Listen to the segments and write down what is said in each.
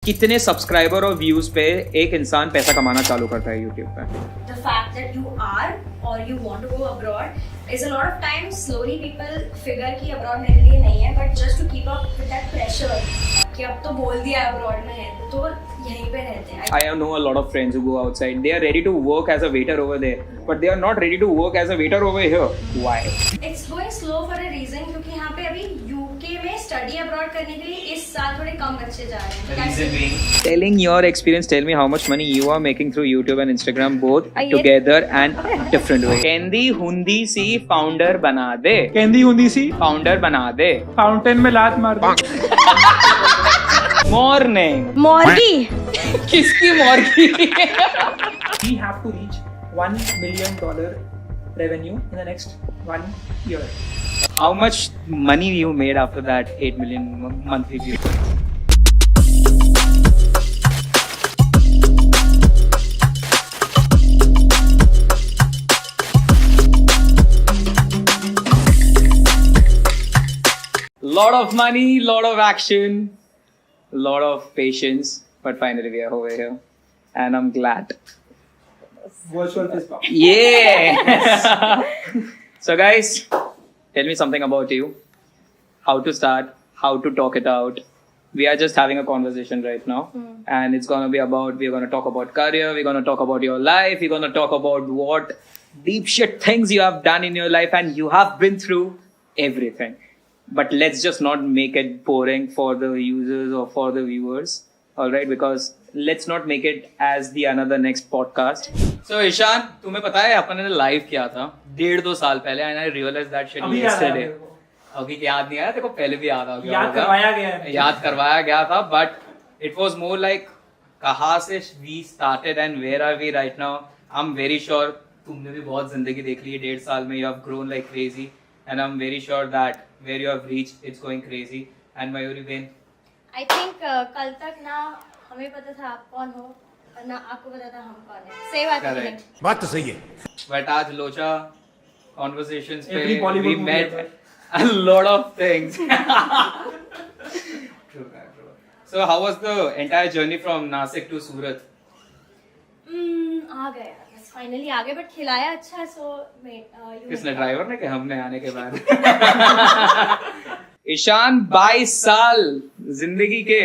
कितने सब्सक्राइबर और व्यूज पे एक इंसान पैसा कमाना चालू करता है यूट्यूब पे? The fact that you are or you want to go abroad is a lot of times slowly people figure कि abroad मेरे लिए नहीं है, but just to keep up with that pressure कि अब तो बोल दिया abroad में है तो यहीं पे रहते हैं. I know a lot of friends who go outside. They are ready to work as a waiter over there, but they are not ready to work as a waiter over here. Why? It's going slow for a reason क्योंकि यहाँ पे अभी UK में study abroad करने के लिए इस साल थोड़े कम बच्चे जा रहे हैं. Telling your experience, tell me how much money you are making through YouTube and Instagram both together and different way. Kendi hundi si founder बना दे. केंदी हुंदी सी Founder बना दे. फाउंटेन में लात मार दो. Morning. मॉर्गी किसकी मॉर्गी? We have to reach $1 million revenue in the next 1 year. How much money you made after that 8 million monthly views? Lot of money, lot of action, lot of patience, but finally we are over here, and I'm glad. Virtual fist bump. Yeah. So guys, tell me something about you. How to start, how to talk it out. We are just having a conversation right now, and it's gonna be about, we're gonna talk about career, we're gonna talk about your life, we're gonna talk about what deep shit things you have done in your life, and you have been through everything. But let's just not make it boring for the users or for the viewers, all right? Because let's not make it as the another next podcast. So Ishan, तुम्हें पता है अपन ने live किया था 1.5-2 साल पहले, and I realized that shit अभी याद आया yesterday. मेरे को. अभी याद नहीं आया तेरे को? पहले भी याद आ गया याद होगा. करवाया गया है. याद करवाया गया था, but it was more like कहाँ से we started and where are we right now. I'm very sure तुमने भी बहुत जिंदगी देख ली है 1.5 साल में. You have grown like crazy, and I'm very sure that where you have reached, it's going crazy. And Mayuri Ben, I think कल तक ना हमें पता था आप कौन हो और ना आपको पता था हम कौन है. सही बात है. Correct. बात तो सही है. but आज लोचा conversations पे Every Bollywood we movie met ever. a lot of things. True. So how was the entire journey from Nasik to Surat? आ गए बस फाइनली आ गए, बट खिलाया अच्छा है. सो किसने, ड्राइवर ने कि हमने आने के बाद? ईशान 22 साल जिंदगी के,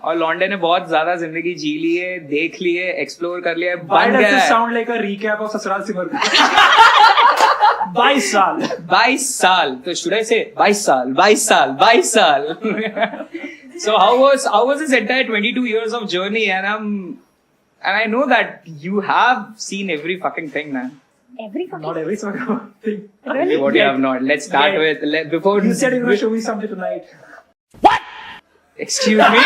और लॉन्डे ने बहुत ज्यादा जिंदगी जी ली है, देख ली है, एक्सप्लोर कर लिया है, Why बन does गया this है. sound like a recap of Sasural Simar? 22 साल. 22 साल, तो should I say 22 साल, 22 साल. So how was this entire 22 years of journey? And I know that you have seen every fucking thing, man. Not every sort of thing. What you have not. Let's start Yeah. with before. You said you're going to show me something tonight. Excuse me.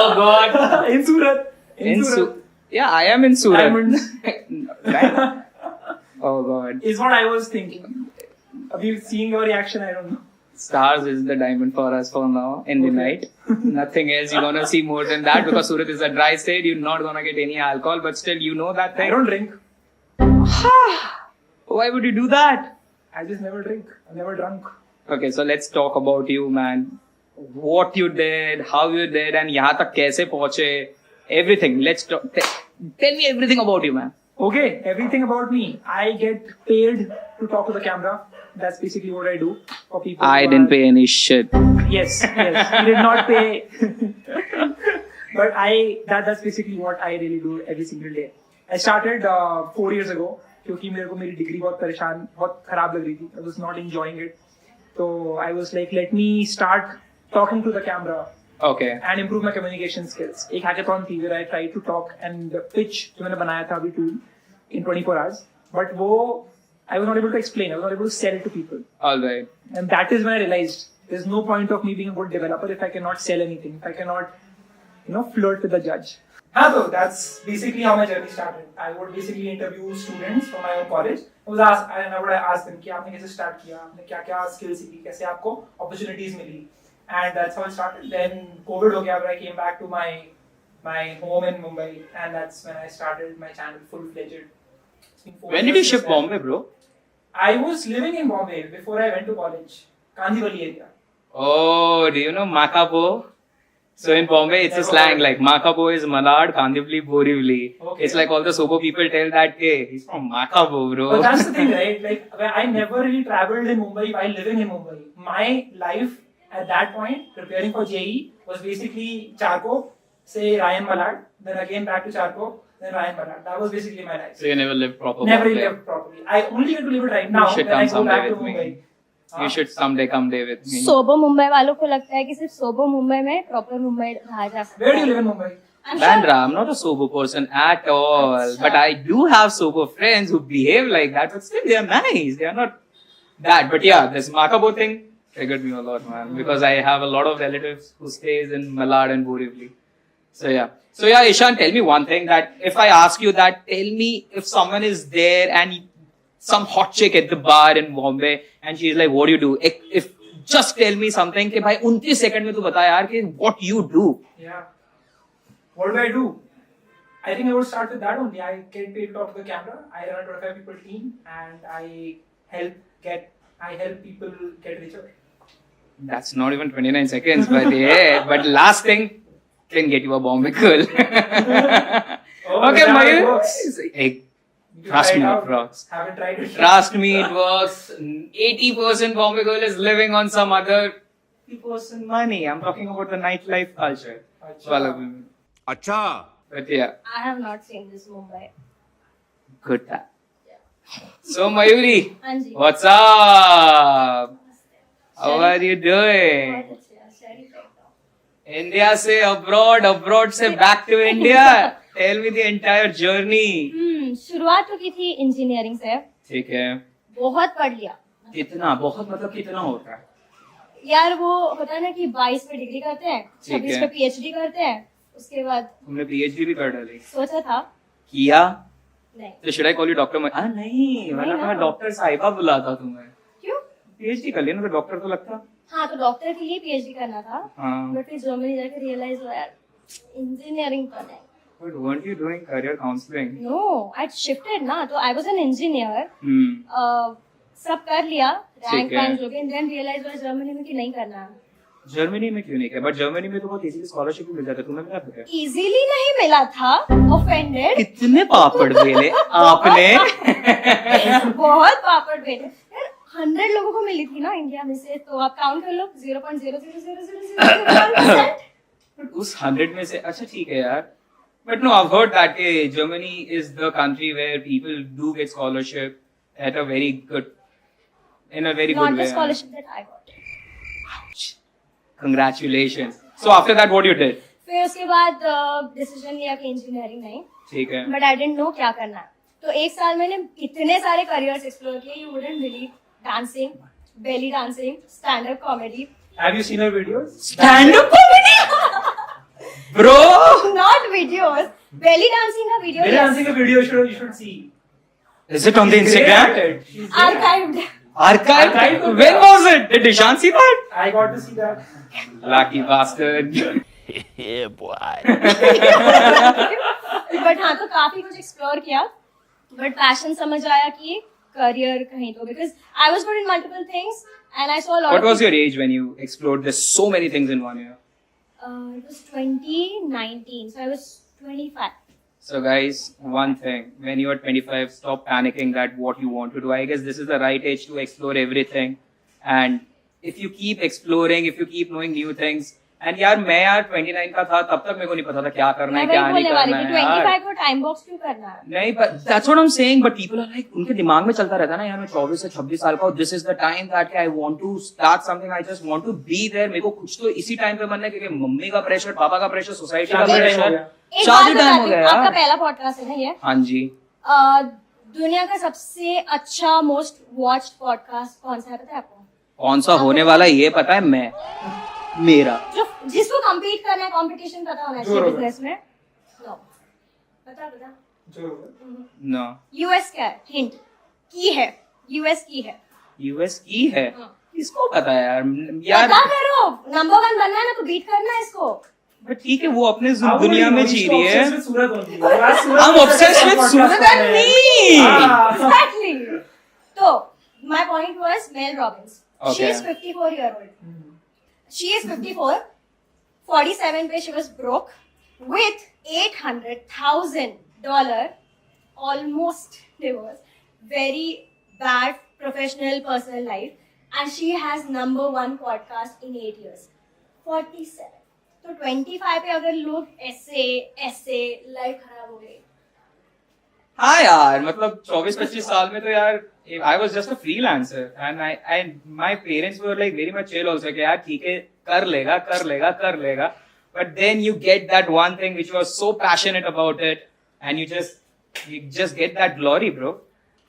Oh God. In Surat. In Surat. Yeah, I am in Surat. Diamonds. Right? Oh God. Is what I was thinking. Abhi seeing your reaction, I don't know. Stars is the diamond for us for now in the night. Nothing else. You're gonna see more than that because Surat is a dry state. You're not gonna get any alcohol, but still, you know that I thing. don't drink. Why would you do that? I just never drink. I'm never drunk. Okay, so let's talk about you, man. What you did, how you did, and यहाँ तक कैसे पहुँचे. Everything. Let's talk. Tell me everything about you, man. Okay, everything about me. I get paid to talk to the camera. That's basically what I do for people. I who didn't are- pay any shit. Yes, he did not pay. But that's basically what I really do every single day. I started 4 years ago क्योंकि मेरे को मेरी degree बहुत खराब लग रही थी. I was not enjoying it. So I was like, let me start talking to the camera Okay. and improve my communication skills. एक hackathon थी where I tried to talk and pitch जो मैंने बनाया था अभी tool in 24 hours. But वो I was not able to explain. I was not able to sell it to people. All right. And that is when I realized there's no point of me being a good developer if I cannot sell anything, if I cannot, flirt with the judge. So that's basically how my journey started. I would basically interview students from my own college. I would ask them कि आपने कैसे start किया, आपने क्या skills सीखी, कैसे आपको opportunities milli, and that's how it started. Then COVID हो गया, but I came back to my home in Mumbai, and that's when I started my channel full-fledged. When did you shift Bombay, bro? I was living in Bombay before I went to college. Kandivali area. Oh, do you know Makapo? So in Bombay, it's a slang like Makapo is Malad, Kandivli, Borivli. Okay. It's like all the Sobo people tell that, hey, he's from Makapo, bro. But that's the thing, right? Like, I never really traveled in Mumbai while living in Mumbai. My life at that point, preparing for JE, was basically Charco, say Ryan Malad, then again back to Charco, then Ryan Malad. That was basically my life. So you never lived proper Never Bombay. really lived properly. I only get to live it right now should when I come go back someday to with me. Mumbai. You should someday come there with me. सोबो Mumbai वालों को लगता है कि सिर्फ सोबो मुंबई में proper Mumbai रहा जा सकता Where do you है live in Mumbai? I'm Bandra, I'm not a sober person at all. Achha. But I do have sober friends who behave like that, but still they are nice. They are not that. But yeah, this Makabo thing triggered me a lot, man. Because I have a lot of relatives who stays in Malad and Borivli. So yeah, Ishan, tell me one thing that if I ask you that, tell me if someone is there and some hot chick at the bar in Bombay and she's like, what do you do? If just tell me something कि भाई 29 second में तू बता यार कि what you do. Yeah. What do? I think I would start with that only. I get paid to talk to the camera. I run a 25 people team and I help people get richer. That's not even 29 seconds, but yeah. But last thing can get you a Bombay girl. Oh, Okay, is that how it Mayur. works? Hey, You trust try it me, out? it works. Haven't tried it. Trust me, it works. 80% Bombay girl is living on some other 50% money. I'm talking about the nightlife culture. Achha. Well, अच्छा but yeah, I have not seen this Mumbai. good time. So Mayuri, हाँ जी what's up? How are you doing? बहुत अच्छा शहरी type India से abroad से back to India. Tell me the entire journey. शुरुआत तो की थी इंजीनियरिंग से ठीक है. बहुत पढ़ लिया कितना बहुत मतलब कितना होता है? यार वो होता है ना कि 22 पे डिग्री करते हैं ठीक 26 है। पे पीएचडी करते हैं उसके बाद तुमने PhD भी कर डाली. सोचा था किया? नहीं तो should I call you Dr. नहीं, वरना ना। मैं डॉक्टर साहिबा बुलाता तुम्हें. क्यों PhD कर लिया ना तो डॉक्टर तो लगता. हाँ तो डॉक्टर के लिए पीएचडी करना था हाँ. बट फिर जर्मनी जाकर रियलाइज हुआ यार इंजीनियरिंग तो नहीं But weren't you doing career counseling? No I shifted ना तो I was an engineer Hmm. सब कर लिया रैंक ठीक है। वैंक जो कि देन रियलाइज हुआ जर्मनी में कि नहीं करना है जर्मनी में क्यों नहीं किया? बट जर्मनी में तो बहुत इजीली स्कॉलरशिप भी मिल जाता है. तुम्हें मिला था क्या? इजीली नहीं मिला था ऑफेंडेड कितने पापड़ बेले आपने? बहुत पापड़ बेले यार 100 लोगों को मिली थी ना इंडिया में से तो आप काउंट कर लो 0.0000001%. But उस 100 में से अच्छा ठीक है यार. But no, I've heard that Germany is the country where people do get scholarship at a very good, in a very Not good the way. scholarship that I got. Ouch. Congratulations. So after that, what you did? फिर उसके बाद decision लिया कि engineering नहीं ठीक है. But I didn't know क्या करना है तो एक साल मैंने इतने सारे करियर्स एक्सप्लोर किए you wouldn't believe dancing belly dancing stand up comedy Have you seen her videos? Stand up comedy, bro. Not videos belly dancing का video Belly dancing a video you should see. Is it on the She's great at Instagram? it. She's great. Archived Archive? Archive? When was it? Did Ishan see that? I got to see that. Lucky bastard. yeah boy but हाँ तो काफी कुछ explore किया but passion समझ आया कि career कहीं तो because I was good in multiple things and I saw lot What was your age when you explored this so many things in 1 year? it was 2019 so I was 25 So guys, one thing, when you are 25, stop panicking that what you want to do. I guess this is the right age to explore everything. And if you keep exploring, if you keep knowing new things, and यार मैं यार 29 का था तब तक मेरे को नहीं पता था क्या करना है मैं क्या वही नहीं बोलने वाली करना थी है यार. 25 को टाइम बॉक्स क्यों करना है नहीं, but that's what I'm saying. But people are like, उनके दिमाग में चलता रहता है ना यार मैं 24 से 26 साल का हूँ. This is the time that I want to start something. I just want to be there. मेरे को कुछ तो इसी टाइम पे बनना है क्योंकि मम्मी का प्रेशर, पापा का प्रेशर, सोसाइटी का शादी time हो प्रेशर. गया. एक शादी बात टाइम हो बताती गया हूँ, आपका यार. पहला पॉडकास्ट है ना ये हाँ जी. दुनिया का सबसे अच्छा मोस्ट वॉच्ड पॉडकास्ट कौन सा है पता है आपको कौन सा होने वाला है ये पता है मैं. मेरा. जो जिसको compete करना है कंपटीशन पता होना चाहिए जोर बिजनेस में नो पता No. यूएस क्या है हिंट की है यूएस की है US की है. हाँ. किसको पता है यार. यार पता करो नंबर 1 बनना है ना तो बीट करना है इसको but ठीक है वो अपने How would दुनिया you में know? जी She's रही है. obsessed with Surat only. You ask Surat I'm to obsessed listen to with podcast Surat करना and है. me. हाँ. Exactly. तो my point was Mel Robbins. Okay. She is 54 year old. she is 54. 47 पे she was broke with $800,000, almost divorced, very bad professional personal life, and she has #1 podcast in 8 years. 47. तो 25 पे अगर लोग ऐसे life खराब हो गई. हाँ यार, मतलब 24-25 साल में तो यार I was just a freelancer and my parents were like very much chill also कि यार ठीक है कर लेगा but then you get that one thing which was so passionate about it and you just get that glory, bro.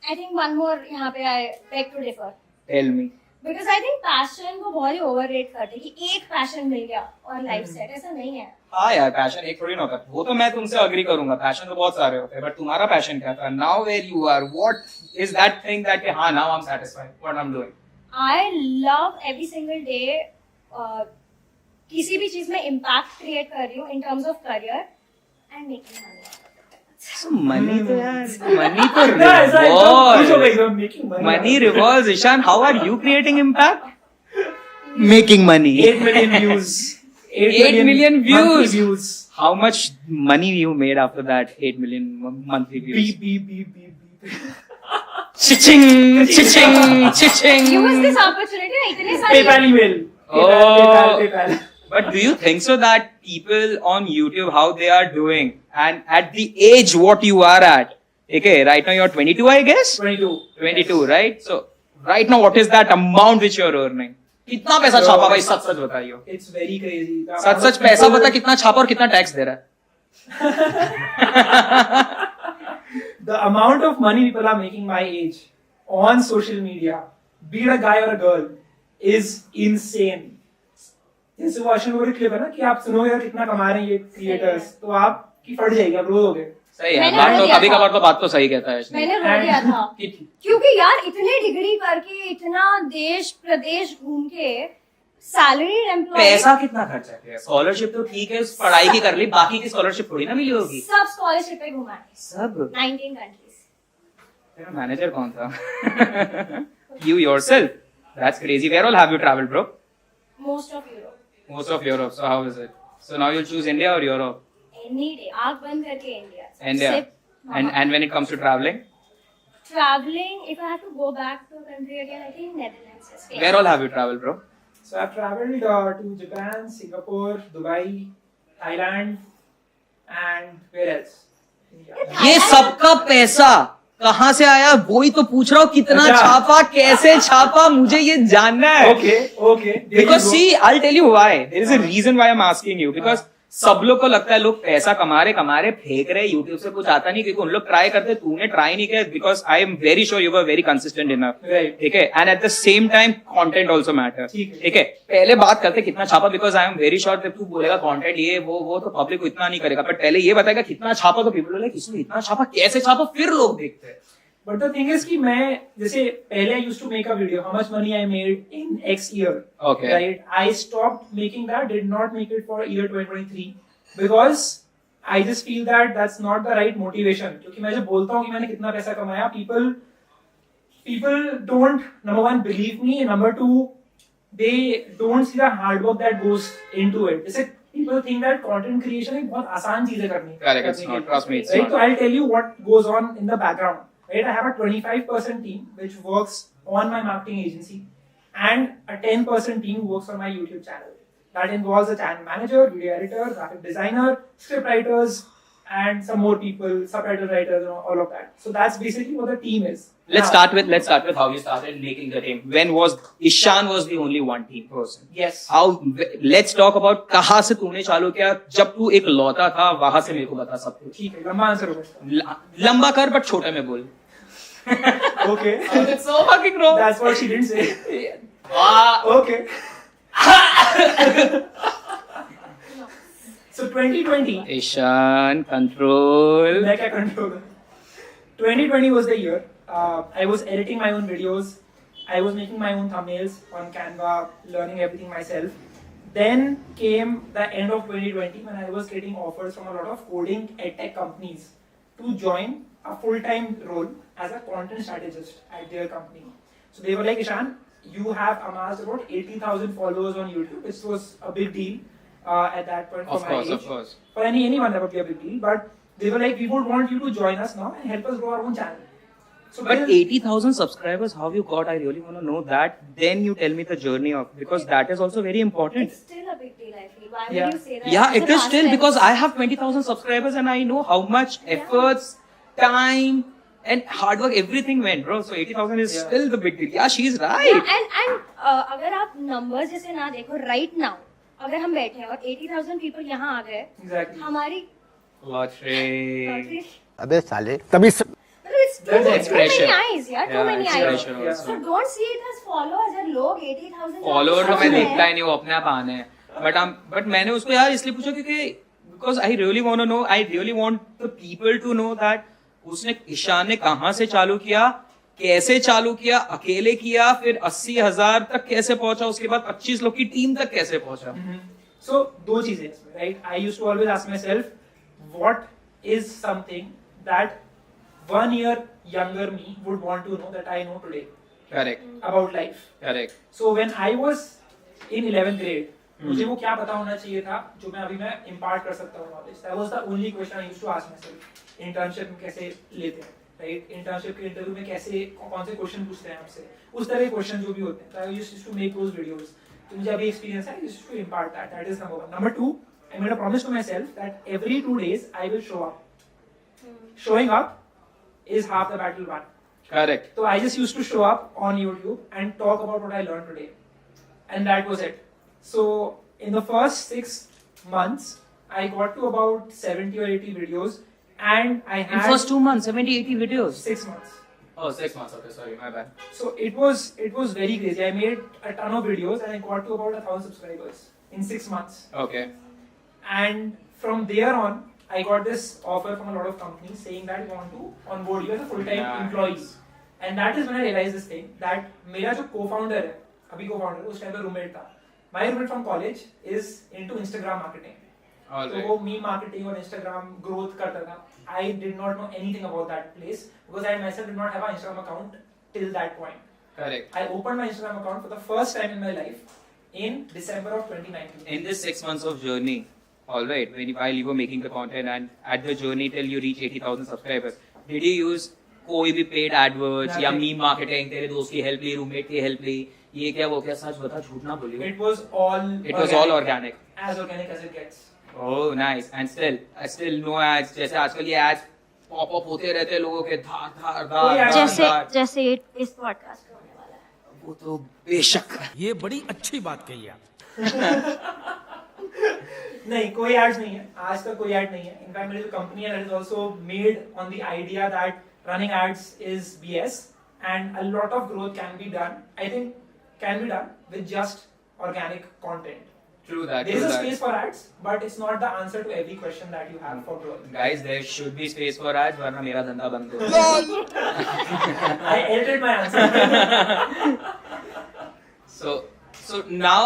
I think one more यहाँ पे I beg to differ. Tell me. Because I think passion को बहुत ही overrate करते हैं कि एक passion मिल गया और life set, ऐसा नहीं है. हाँ यार, पैशन एक थोड़ी ना होता. वो तो मैं तुमसे अग्री करूंगा, पैशन तो बहुत सारे होते हैं, बट तुम्हारा पैशन क्या था? Now where you are, what is that thing that हाँ now I'm satisfied what I'm doing? I love every single day किसी भी चीज में impact create कर रही हूँ in terms of career and making money. So money तो यार, money तो ऐसा एकदम खुश हो गई revolves. एकदम, making money. Money revolves. Ishan, how are you creating impact? Making money. 8 million views. 8 million monthly views. How much money you made after that 8 million monthly views? Beep. Chiching. Use this opportunity ना इतने सारे. PayPal email. Oh. PayPal. But do you think so that people on YouTube, how they are doing, and at the age what you are at, okay, right now you're 22, I guess? 22, right? So, right now what is that amount which you're earning? कितना पैसा छापा भाई, सच बताइयो. It's very crazy. सच पैसा बता, कितना छापा और कितना टैक्स दे रहा है? The amount of money people are making my age on social media, be it a guy or a girl, is insane. जैसे वॉशिंग वगैरह क्लिप है ना कि आप सुनोगे यार कितना कमा रहे हैं ये क्रिएटर्स, तो आपकी फट जाएगी, आप रो दोगे. सही है, बात तो कभी कभार तो बात तो सही कहता है. मैंने रो दिया था क्योंकि यार इतने डिग्री करके इतना देश प्रदेश घूम के सैलरी एम्प्लॉय पैसा कितना खर्चा किया? स्कॉलरशिप तो ठीक है, उस पढ़ाई की कर ली, बाकी की स्कॉलरशिप थोड़ी ना मिली होगी. सब स्कॉलरशिप पे घुमाए. सब 19 कंट्रीज. तेरा मैनेजर कौन था? You yourself. That's crazy. Where all have you traveled, bro? Most of Europe. Most of Europe. So how is it? So now you'll choose India or Europe? Any day. आँख बंद करके India. India. And when it comes to traveling? Traveling, if I have to go back to a country again, I think Netherlands is Spain. Where all have you traveled, bro? So I've traveled to Japan, Singapore, Dubai, Thailand, and where else? India. ये सबका पैसा कहाँ से आया? वही तो पूछ रहा हूँ, कितना अच्छा। छापा, कैसे छापा, मुझे ये जानना है. Okay. There Because you go. see, I'll tell you why. There is a reason why I'm asking you. Because सब लोग को लगता है लोग पैसा कमा रहे फेंक रहे, यूट्यूब से कुछ आता नहीं, क्योंकि उन लोग ट्राई करते, तूने ट्राई नहीं किया. Because I am very sure you were very consistent enough. Right. ठीक है, and at the same time content also matter. ठीक है. ठीक है, पहले बात करते कितना छापा, because I am very sure तू बोलेगा कंटेंट ये वो तो पब्लिक को इतना नहीं करेगा, बट पहले ये बताएगा कितना छापा, तो पीपल लाइक इसने इतना छापा, कैसे छापा, फिर लोग देखते हैं. But the thing is कि मैं जैसे पहले I used to make a video how much money I made in X year. Okay. Right. I stopped making that. Did not make it for year 2023 because I just feel that that's not the right motivation. क्योंकि मैं जब बोलता हूँ कि मैंने कितना पैसा कमाया, people don't, number one, believe me, and number two, they don't see the hard work that goes into it. जैसे people think that content creation एक बहुत आसान चीज है करनी. Correct, it's not. Trust me, it's Right. not. So I'll tell you what goes on in the background. Right, I have a 25% team which works on my marketing agency and a 10% team who works on my YouTube channel. That involves a channel manager, video editor, graphic designer, script writers, and some more people, subtitle writers, and all of that. So that's basically what the team is. Let's Now- start with how you started making the team. When was Ishan was the only one team person? Yes. How? Let's talk about कहाँ से तूने चालू किया, जब तू एक लौता था, वहां से मेरे को बता सब कुछ. ठीक है, लंबा आंसर होगा. लंबा कर बट छोटे में बोल. Okay. It's so fucking wrong. That's what she didn't say. Okay. So 2020. Ishan, control. मैं क्या control? 2020 was the year. I was editing my own videos. I was making my own thumbnails on Canva, learning everything myself. Then came the end of 2020 when I was getting offers from a lot of coding edtech companies to join a full-time role as a content strategist at their company. So they were like, Ishan, you have amassed about 80,000 followers on YouTube. This was a big deal at that point for Of my course, age. of course. For anyone, that would be a big deal. But they were like, we would want you to join us now and help us grow our own channel. So But then- 80,000 subscribers, how you got? I really want to know that. Then you tell me the journey of, because that is also very important. It's still a big deal, I feel. Why Yeah. would you say that? Yeah, It's it a is still pastime. because I have 20,000 subscribers and I know how much efforts, time, and hard work, everything went, bro. So 80,000 is Yeah. still the big deal. Yeah, she's right. Yeah, and अगर आप numbers जैसे ना देखो right now, अगर हम बैठे हैं और 80,000 people यहाँ आ गए, Exactly. हमारी Lottery. अबे साले तभी it's too That's many expression. eyes, yeah, too Yeah, many eyes. expression Yeah. also. So don't see it as followers. यार लोग 80,000 फॉलोअर तो मैं हैं। देखता ही नहीं हूँ, अपने आप आने हैं. बट मैंने उसको यार इसलिए पूछा क्योंकि because I really want to know, I really want the people to know that उसने ईशान ने कहाँ से चालू किया, कैसे चालू किया, अकेले किया, फिर 80,000 तक कैसे पहुंचा, उसके बाद 25 लोग की टीम तक कैसे पहुंचा. So दो चीजें इसमें, right? I used to always ask myself, what is something that 1 year younger me would want to know that I know today correct about life. Correct. So when I was in 11th grade, मुझे वो क्या पता होना चाहिए था जो मैं अभी मैं impart कर सकता हूँ knowledge. That was the only question I used to ask myself. Internship में कैसे लेते हैं, right? Internship के interview में कैसे कौन से question पूछते हैं हमसे, उस तरह के question जो भी होते हैं. So I used to make those videos. तो मुझे अभी experience है, I used to impart that. That is number one. Number two, I made a promise to myself that every 2 days I will show up. Showing up is half the battle won. Correct. So I just used to show up on YouTube and talk about what I learned today. And that was it. So in the first 6 months, I got to about 70 or 80 videos and I In had first 2 months, 70, 80 videos. 6 months. Oh, 6 months. Okay, sorry, my bad. So it was very crazy. I made a ton of videos and I got to about 1,000 subscribers in 6 months. Okay. And from there on, I got this offer from a lot of companies saying that we want to onboard you as a full-time Nice. employee. And that is when I realized this thing that मेरा जो co-founder है, अभी co-founder उस time पे roommate था. My roommate from college is into Instagram marketing. All तो right. वो meme marketing और Instagram growth करता था. I did not know anything about that place because I myself did not have an Instagram account till that point. Correct. I opened my Instagram account for the first time in my life in December of 2019. In this 6 months of journey, all right, while you were making the content and at the journey till you reach 80,000 subscribers, did you use कोई भी paid adwords या Nothing. meme marketing, तेरे दोस्त की help ली, roommate की help ली, ये क्या वो क्या, सच बता, झूठ ना बोलियो. It was all organic. As organic as it gets. Oh, nice. And I still no ads. जैसे आजकल ये ads pop up होते रहते हैं लोगों के धार धार कोई धार ads जैसे धार. जैसे इस पॉडकास्ट में होने वाला है. वो तो बेशक. ये बड़ी अच्छी बात कही आप. नहीं कोई एड्स नहीं है आज तक कोई एड नहीं है इनफैक्ट मेरी जो कंपनी है that is also made on the idea that running ads is BS and a lot of growth can be done I think can be done with just organic content True that. there is True a that. space for ads but it's not the answer to every question that you have for growth. Guys, there should be space for ads, वरना मेरा धंधा बंद हो. I edited my answer. So now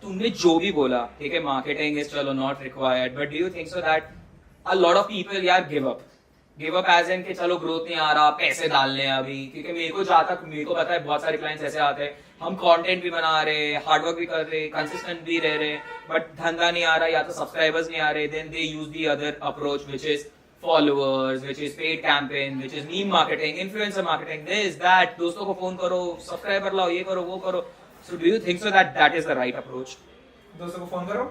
तुमने जो भी बोला, ठीक है, marketing is चलो not required, but do you think so that a lot of people यार give up as in कि चलो growth नहीं आ रहा, पैसे डालने हैं अभी, क्योंकि मेरे को पता है बहुत सारे clients ऐसे आते हैं, हम कंटेंट भी बना रहे, हार्ड वर्क भी कर रहे, कंसिस्टेंट भी रह रहे, बट धंधा नहीं आ रहा या तो सब्सक्राइबर्स नहीं आ रहे, then they use the other approach which is followers, which is paid campaign, which is meme marketing, influencer marketing, this that, दोस्तों को फोन करो, सब्सक्राइबर लाओ, ये करो वो करो. So do you think so that is the right approach? दोस्तों को फोन करो.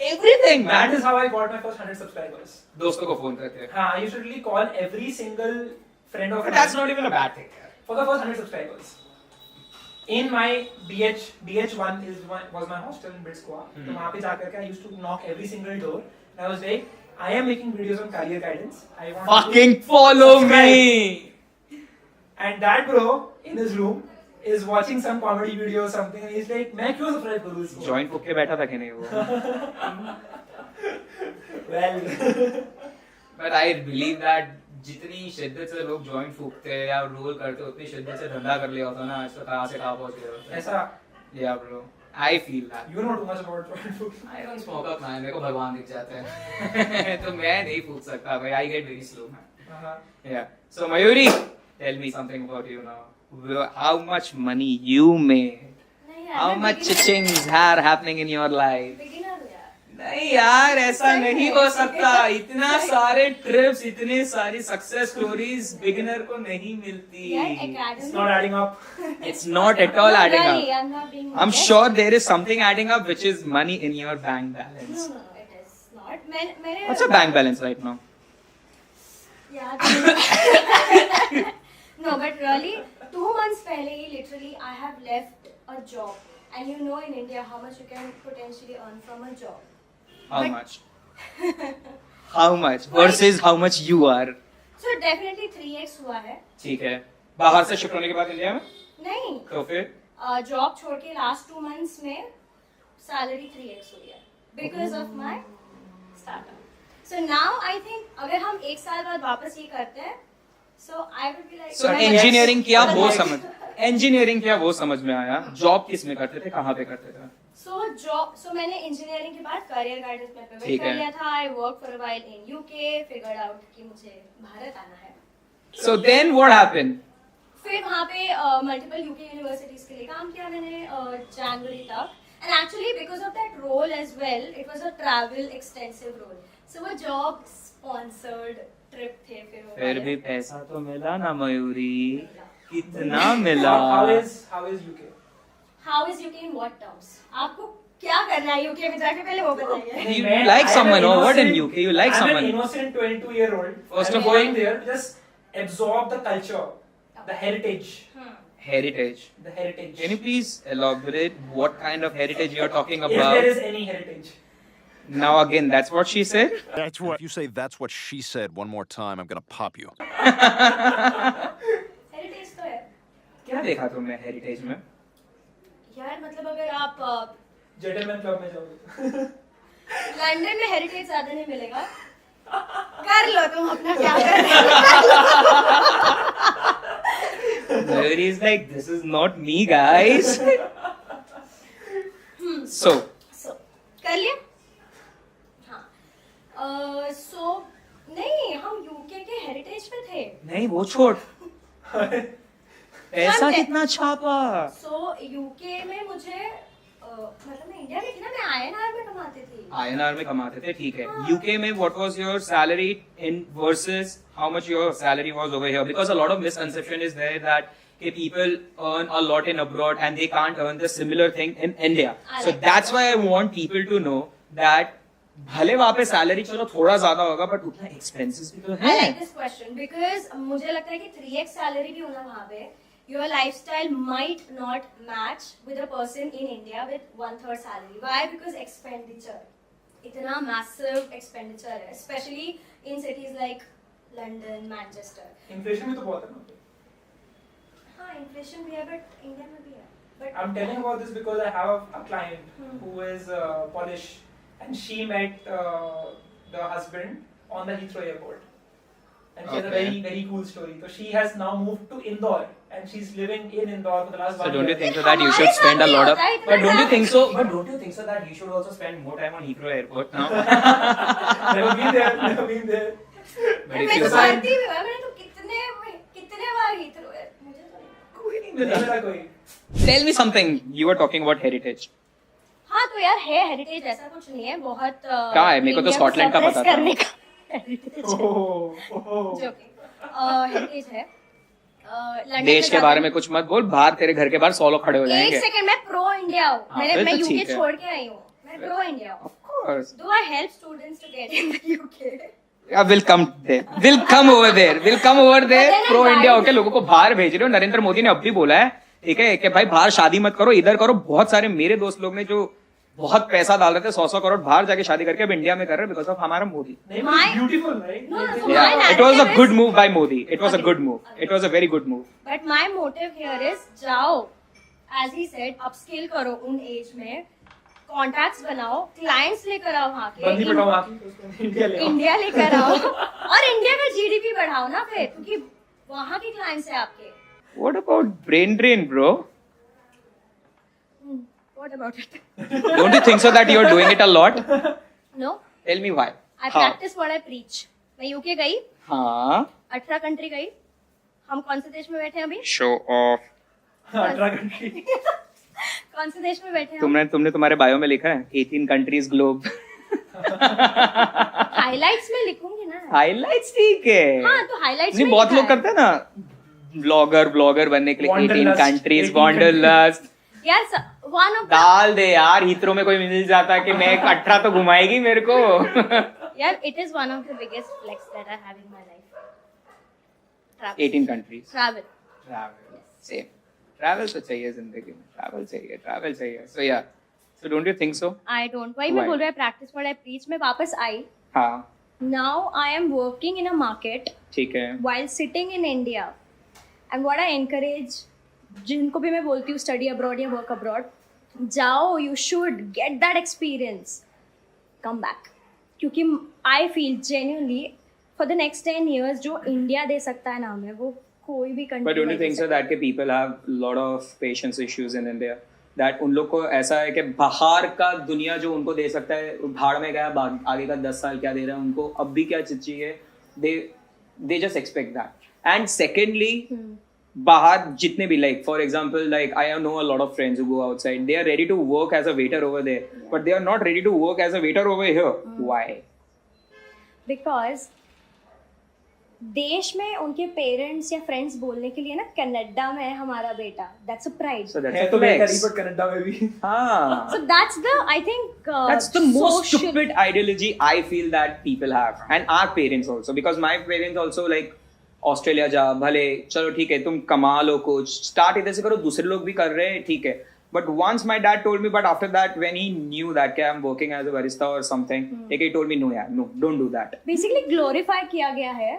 Everything That man. is how I got my first 100 subscribers. दोस्तों को फोन करते हैं. हाँ, I used to literally call every single friend of But mine. that's not even a bad thing. For the first 100 subscribers. In my BH1 was my hostel in Brits Goa. तो वहाँ पे जाकर के I used to knock every single door. And I was like, I am making videos on career guidance. I want Fucking you to follow subscribe. me. And that bro in his room is watching some comedy video or something and he's like, मैं क्यों subscribe करूँ इसको? Joint फूक के बैठा था कि नहीं वो? Well, But I believe that जितनी शिद्दत से लोग जॉइंट फूकते हैं या रोल करते हैं, उतनी शिद्दत से धंधा कर लिया होता ना, आज तो कहाँ से कहाँ पहुँच गए होते. ऐसा Yeah, bro. I feel that. you know too much about joint food. I don't smoke up, man. मेरे को भगवान दिख जाते हैं. तो मैं नहीं फूक सकता भाई. I get very slow, man. Uh-huh. Yeah. So Mayuri, tell me something about you now. how much money you made, नहीं यार, how मैं much beginner- things are happening in your life. beginner हूँ यार. नहीं यार, ऐसा सही नहीं है. हो सकता. इतना सारे ट्रिप्स, इतनी सारी सक्सेस स्टोरीज बिगिनर को नहीं मिलती. यार, It's academy- not adding up. It's not at all No, adding really, up. I'm not being I'm modest. sure there is something adding up, which is money in your bank balance. No, it is not. मैंने What's your bank balance right now? यार no, but really 2 months पहले ही literally I have left a job, and you know in India how much you can potentially earn from a job. How But- much? How much versus how much you are? So definitely 3x हुआ है. ठीक है. बाहर से shift होने के बाद India में नहीं, तो फिर जॉब छोड़ के लास्ट 2 months में सैलरी 3x हुई है because of my startup. So now I think अगर हम 1 साल बाद वापस ये करते हैं, so I will be like. सो मैं- इंजीनियरिंग किया वो Yes. समझ इंजीनियरिंग किया वो समझ में आया. जॉब किस में करते थे, कहाँ पे करते थे? So मैंने इंजीनियरिंग के बाद करियर गाइडेंस में पिवट ठीक कर है. लिया था. I work for a while in UK, figured out कि मुझे भारत आना है. So then what happened? फिर वहाँ पे मल्टीपल यूके यूनिवर्सिटीज के लिए काम किया मैंने जनवरी तक. And actually because of that role as well, it was a travel extensive role. So वो जॉब स्पॉन्सर्ड ट्रिप थे. फिर फिर भी पैसा तो मिला ना मयूरी. कितना मिला? How is UK? How is UK in what terms? आपको क्या करना है यूके में जाके, पहले वो बताइए. You Man, like I am someone, an or what in innocent- UK? You like I'm someone. an innocent 22-year-old. First I'm of all- going there, just absorb the culture, the heritage, Heritage. the heritage. Can you please elaborate what kind of heritage you are talking if there about? is any heritage. Now again, that's what she said. That's what. If you say that's what she said one more time, I'm gonna pop you. Heritage तो है क्या देखा तुमने heritage में? यार. मतलब अगर आप Gentleman club में जाओगे. लंदन में हेरिटेज ज्यादा नहीं मिलेगा. कर लो तुम अपना क्या कर रहे Mary is like, this is not me, guys. So, सो कर लिया. हाँ. सो नहीं, हम यूके के हेरिटेज पे थे. नहीं वो छोड़. पैसा हम- कितना छापा? सो यूके में मुझे मतलब मैं इंडिया में थी ना, मैं INR में कमाती थी. INR में कमाते थे, ठीक है. UK में what was your salary in versus how much your salary was over here? Because a lot of misconception is there that people earn a lot in abroad and they can't earn the similar thing in India. I So like that's that. why I want people to know that भले वहाँ पे salary चलो थोड़ा ज्यादा होगा but उतना expenses भी तो I है. like this question because मुझे लगता है कि 3x सैलरी भी होना वहाँ पे, your lifestyle might not match with a person in India with 1/3 salary. Why? Because expenditure, इतना massive expenditure है, especially in cities like London, Manchester. Inflation भी तो बहुत है ना. हाँ, inflation भी है but India में भी है. But I'm telling about this because I have a client Hmm. who is Polish, and she met the husband on the Heathrow airport. And she has a Okay. very cool story. So she has now moved to Indore, and she's living in Indore for the last So 1 don't you year. think so that you should spend a lot of? हमारे साथ भी But don't you होता think so? But don't you think so that you should also spend more time on Heathrow Airport now? Never been there. Never been there. But मैं if तो you जानती भी हूँ, मैंने तो कितने बार Heathrow है, मुझे तो नहीं. कोई नहीं नहीं मिला. मिला कोई. Tell me something. You were talking about heritage. हाँ तो यार है हेरिटेज, ऐसा कुछ नहीं है. बहुत क्या है? मेरे को तो India स्कॉटलैंड का suppress पता था. करने का heritage है. Oh. Joking. हेरिटेज है. लंदन देश के में बारे में कुछ मत बोल. बाहर तेरे घर के बाहर 100 लोग खड़े हो एक जाएंगे. सेकंड, मैं प्रो इंडिया हूँ. हाँ, फिर मैं तो यूके ठीक है. छोड़ के आई हूँ. मैं प्रो इंडिया हूँ. Of course. Do I help students to get in the UK? Yeah, we'll come there. We'll come over there. We'll come over there. But then pro I India buy- होके लोगों को बाहर भेज रहे हो. नरेंद्र मोदी ने अब भी बोला है, ठीक है, कि भाई बाहर शादी मत करो, इधर करो. बहुत सारे मेरे दोस्त लोग ने जो बहुत पैसा डाल रहे थे 100 करोड़ बाहर जाके शादी करके अब इंडिया में कर रहे बिकॉज ऑफ हमारा मोदी. नहीं, My- but beautiful, right? No, no, so Yeah, my it was a narrative good is- move by Modi. It was a Okay. good move. It was a very good move. But my motive here is जाओ, as he said, upskill करो उन as में, contacts बनाओ, clients लेकर आओ वहाँ के, बंदी पटाओ आके तो उसको इंडिया ले आओ. इंडिया लेकर आओ और इंडिया का जीडीपी बढ़ाओ ना फिर, क्योंकि वहाँ के क्लाइंट्स है आपके. What about brain drain, bro? What about it? Don't you think so that you're doing it a lot? No, Tell me why. I How? practice what I preach. मैं यूके गई, हाँ. 18 कंट्री गई, हम कौन से देश में बैठे हैं अभी? Show off. Ultra country. कौन से देश में बैठे हैं हम? तुमने तुम्हारे बायो में लिखा है 18 कंट्रीज ग्लोब. हाइलाइट्स में लिखूंगी ना. हाइलाइट्स ठीक है. हाँ तो हाइलाइट्स नहीं में बहुत लिखा लोग है. करते हैं ना ब्लॉगर बनने के लिए 18 Wanderlust, कंट्रीज 18 वॉन्डरलस्ट. यार वन ऑफ डाल दे यार. हीथ्रो में कोई मिल जाता कि मैं 18 तो घुमाएगी मेरे को. यार it is one of the biggest flex that I have in my life. 18 countries. Travel. Same. Travel तो चाहिए जिंदगी में. ट्रैवल चाहिए. So yeah. So don't you think so? I don't. वही मैं Why? बोल रहा है प्रैक्टिस व्हाट आई प्रीच. मैं वापस आई. हाँ now I am working in a market ठीक है. while sitting in India. And what I encourage जिनको भी मैं बोलती हूँ स्टडी अब्रॉड या वर्क अब्रॉड, जाओ. You should get that experience, come back. क्योंकि I feel genuinely for the next 10 years जो इंडिया दे सकता है ना हमें, वो कोई भी But country don't you think so that के people have lot of patience issues in India? That उन लोग को ऐसा है कि बाहर का दुनिया जो उनको दे सकता है, भाड़ में गया. आगे का 10 साल क्या दे रहा है उनको, अब भी क्या चीज चाहिए. They just expect that. And secondly, बाहर जितने भी like for example like I know a lot of friends who go outside. They are ready to work as a waiter over there, but they are not ready to work as a waiter over here. Why? Because देश में उनके parents या friends बोलने के लिए ना Canada में है हमारा बेटा, that's a pride. So that's है a तो बेहतर flex. ही but कनाडा में भी. हाँ. So that's the I think That's the most social- stupid ideology I feel that people have, and our parents also, because my parents also like Australia जा भले चलो ठीक है तुम कमा लो कुछ, स्टार्ट इधर से करो, दूसरे लोग भी कर रहे हैं ठीक है. But once my dad told me, but after that when he knew that I'm working as a barista or something, like he told me no यार, no, don't do that. Basically glorify किया गया है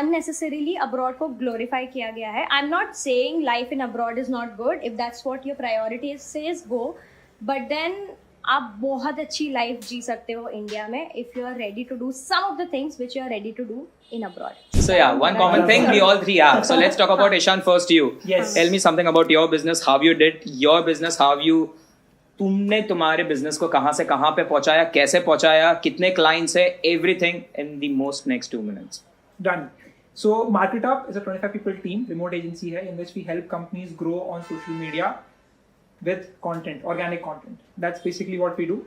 unnecessarily. Abroad को glorify किया गया है. I am not saying life in abroad is not good. If that's what your priority is says go, but then आप बहुत अच्छी लाइफ जी सकते हो इंडिया में if you are ready to do some of the things which you are ready to do in abroad. So yeah, one common thing we all three have. So let's talk about Ishan first. You Yes. tell me something about your business. How you did your business? How you तुमने तुम्हारे business को कहाँ से कहाँ पे पहुंचाया, कैसे पहुंचाया, कितने क्लाइंट्स है, everything in the most next 2 minutes. Done. So MarketUp is a 25 people team, remote agency hai, in which we help companies grow on social media with content, organic content. That's basically what we do.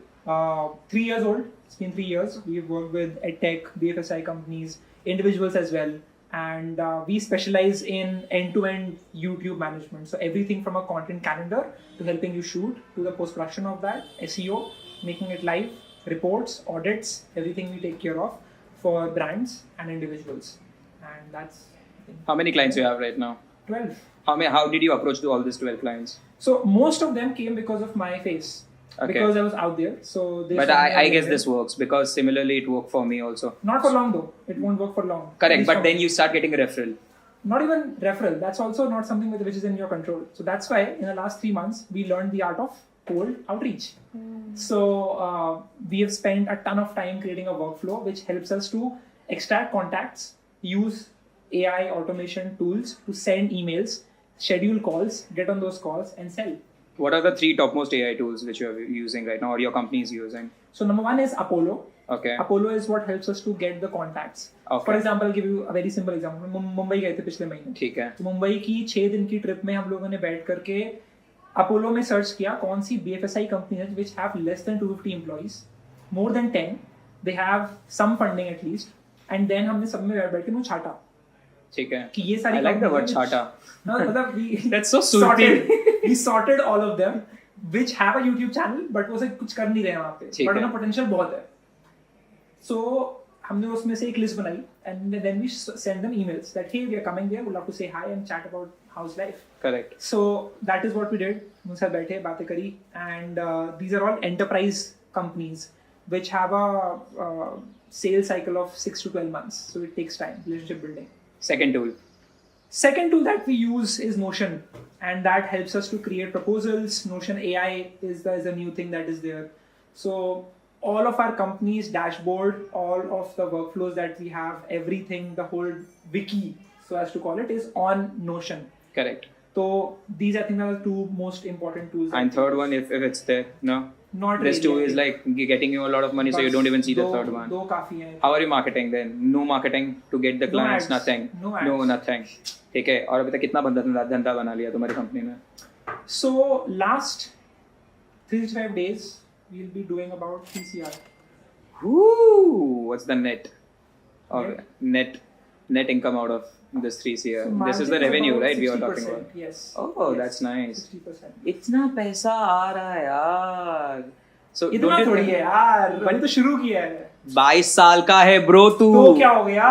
3 years old. It's been 3 years. We've worked with EdTech, BFSI companies, individuals as well, and we specialize in end-to-end YouTube management. So everything from a content calendar to helping you shoot to the post-production of that, SEO, making it live, reports, audits, everything we take care of for brands and individuals. And that's I think, How many clients you have right now? 12. How did you approach to all these 12 clients? So most of them came because of my face. Okay. Because I was out there. So they But saw me I out guess there. this works because similarly it worked for me also. Not for long though. It won't work for long. Correct, Please but don't. then you start getting a referral. Not even referral. That's also not something which is in your control. So that's why in the last 3 months we learned the art of cold outreach. So we have spent a ton of time creating a workflow which helps us to extract contacts, use AI automation tools to send emails, schedule calls, get on those calls and sell. What are the 3 topmost AI tools which you are using right now or your company is using? So number 1 is Apollo. Okay. Apollo is what helps us to get the contacts. Okay. For example, I'll give you a very simple example. Mumbai गए थे पिछले महीने. ठीक है. तो मुंबई की 6 दिन की ट्रिप में हम लोगों ने बैठ करके अपोलो में सर्च किया कौन सी BFSI कंपनी है which have less than 250 employees, more than 10, they have some funding at least, and then हमने सब में बैठ के वो छाटा ठीक है. कि ये सारी I like the word companies छाटा. मतलब we That's so soothing. we sorted all of them which have a YouTube channel but वो से कुछ कर नहीं रहे हैं वहाँ पे, ठीक but है. उनका पोटेंशियल बहुत है. So हमने उसमें से एक लिस्ट बनाई and then we send them emails that hey we are coming there, would love to say hi and chat about how's life. Correct. So that is what we did. उनसे बैठे बातें करी and these are all enterprise companies which have a sales cycle of 6 to 12 months. So it takes time, relationship building. Second tool. Second tool that we use is Notion, and that helps us to create proposals. Notion AI is a new thing that is there. So all of our company's dashboard, all of the workflows that we have, everything, the whole wiki, so as to call it, is on Notion. Correct. So these I think are the two most important tools. And third one, if it's there, no. Not This really, two I is think. like getting you a lot of money, so you don't even see the third one. दो काफी हैं. How are you marketing then? No marketing to get the No clients, ads. nothing. No ads. Nothing. ठीक है. और अभी तक कितना धंधा बना लिया तुम्हारी कंपनी ने? So last 3 to 5 days we'll be doing about 3 CR. Whoo! What's the net? Or Net? net income out of this 3 CR? So This is the margin revenue, about right? We are 60%, talking about. Yes. Oh, Yes. that's nice. 60%. इतना पैसा आ रहा है यार. So इतना don't you थोड़ी think- है यार. मैंने तो शुरू किया है. 22 साल का है ब्रो तू. तो क्या हो गया?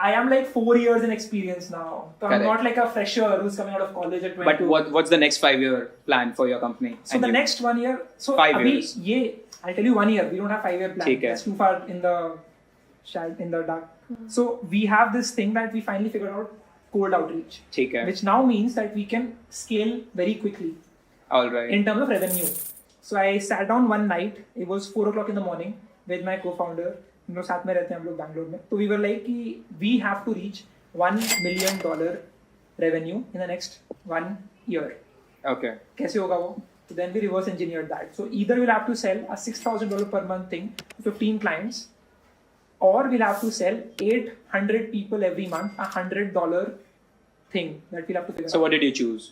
I am like 4 years in experience now. So I'm Correct. not like a fresher who's coming out of college at 22. But what's the next 5-year plan for your company? So And the you- next 1 year. So 5 अभी years. ये I'll tell you 1 year. We don't have 5-year plan. ठीक है. That's too far in the dark. So we have this thing that we finally figured out, cold outreach, ठीक है. which now means that we can scale very quickly All right. in terms of revenue. So I sat down one night. It was 4 o'clock in the morning with my co-founder. हम लोग साथ में रहते हैं हम लोग बैंगलोर में. तो we were like कि we have to reach $1 million revenue in the next 1 year. Okay. कैसे होगा वो? So then we reverse engineered that. So either we'll have to sell a $6,000 per month thing to 15 clients, or we'll have to sell 800 people every month a $100 thing that we'll have to figure So out. what did you choose?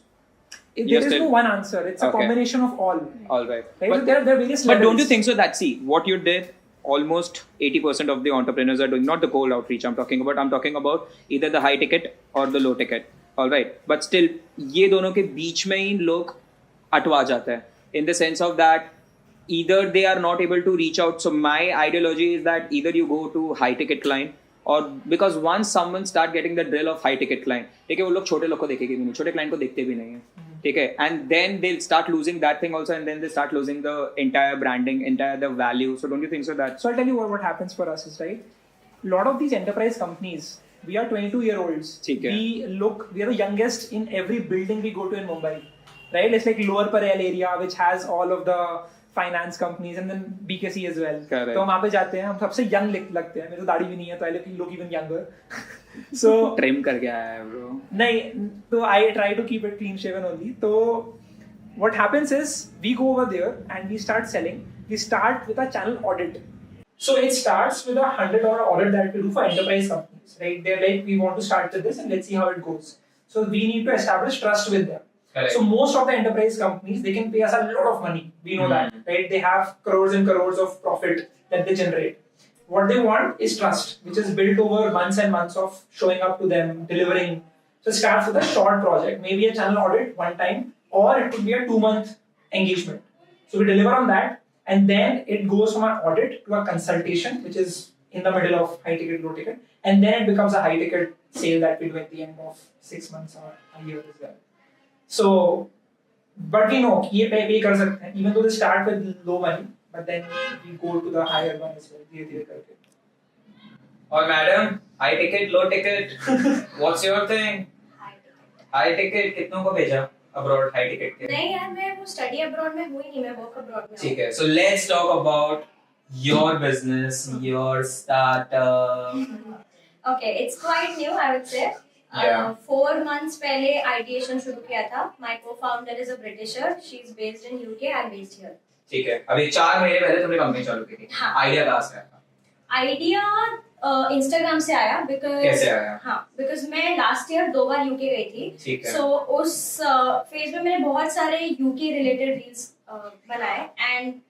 There you're is still- no one answer. It's a Okay. combination of all. All right. Right? But, There are various but levels. don't you think so that, see, what you did, almost 80% of the entrepreneurs are doing, not the cold outreach I'm talking about either the high ticket or the low ticket. All right. But still, ये दोनों के बीच में ही लोग अटवा जाते हैं. In the sense of that, either they are not able to reach out. So my ideology is that either you go to high ticket client, or because once someone start getting the drill of high ticket client, ठीक है, वो लोग छोटे लोग को देखेंगे भी नहीं, छोटे client को देखते भी नहीं है, ठीक है, and then they'll start losing that thing also, and then they start losing the entire branding, entire the value. So don't you think so that? So I'll tell you what happens for us is, right, a lot of these enterprise companies, we are 22-year-olds. ठीक है. We are the youngest in every building we go to in Mumbai, right? It's like Lower Parel area, which has all of the finance companies and then BKC as well. Correct. तो हम वहाँ पे जाते हैं, हम सबसे young लगते हैं. मेरे तो दाढ़ी भी नहीं है, तो I look even younger. So Trim करके आया है bro. नहीं, तो I try to keep it clean shaven only. तो what happens is we go over there and we start selling. We start with a channel audit. So it starts with a $100 audit that we do for enterprise companies, right? They're like, we want to start with this and let's see how it goes. So we need to establish trust with them. Correct. So most of the enterprise companies, they can pay us a lot of money. We know that, right? They have crores and crores of profit that they generate. What they want is trust, which is built over months and months of showing up to them, delivering. So it starts with a short project, maybe a channel audit one time, or it could be a 2-month engagement. So we deliver on that, and then it goes from an audit to a consultation, which is in the middle of high ticket, low ticket, and then it becomes a high ticket sale that we do at the end of 6 months or a year as well. So, but we know ये pay कर सकते हैं, even though they start with low money, but then we go to the higher one as well, धीरे-धीरे करके. और madam, high ticket, low ticket, what's your thing? High ticket कितनों को भेजा abroad high ticket के? नहीं यार, मैं वो स्टडी अब्रॉड में हुई नहीं, मैं वर्क अब्रॉड में ठीक है. So let's talk about your business, your startup. Okay, it's quite new, I would say. Yeah. 4 months पहले ideation शुरू किया था. My co-founder is a Britisher. She's based in UK. I'm based here. ठीक है. अभी 4 महीने पहले तुमने कंपनी चालू की थी. हाँ. आइडिया कहाँ से आया? आइडिया Instagram से आया because कैसे आया? हाँ, because मैं last year 2 बार UK गई थी. ठीक है. So उस phase में मैंने बहुत सारे UK related reels बनाए and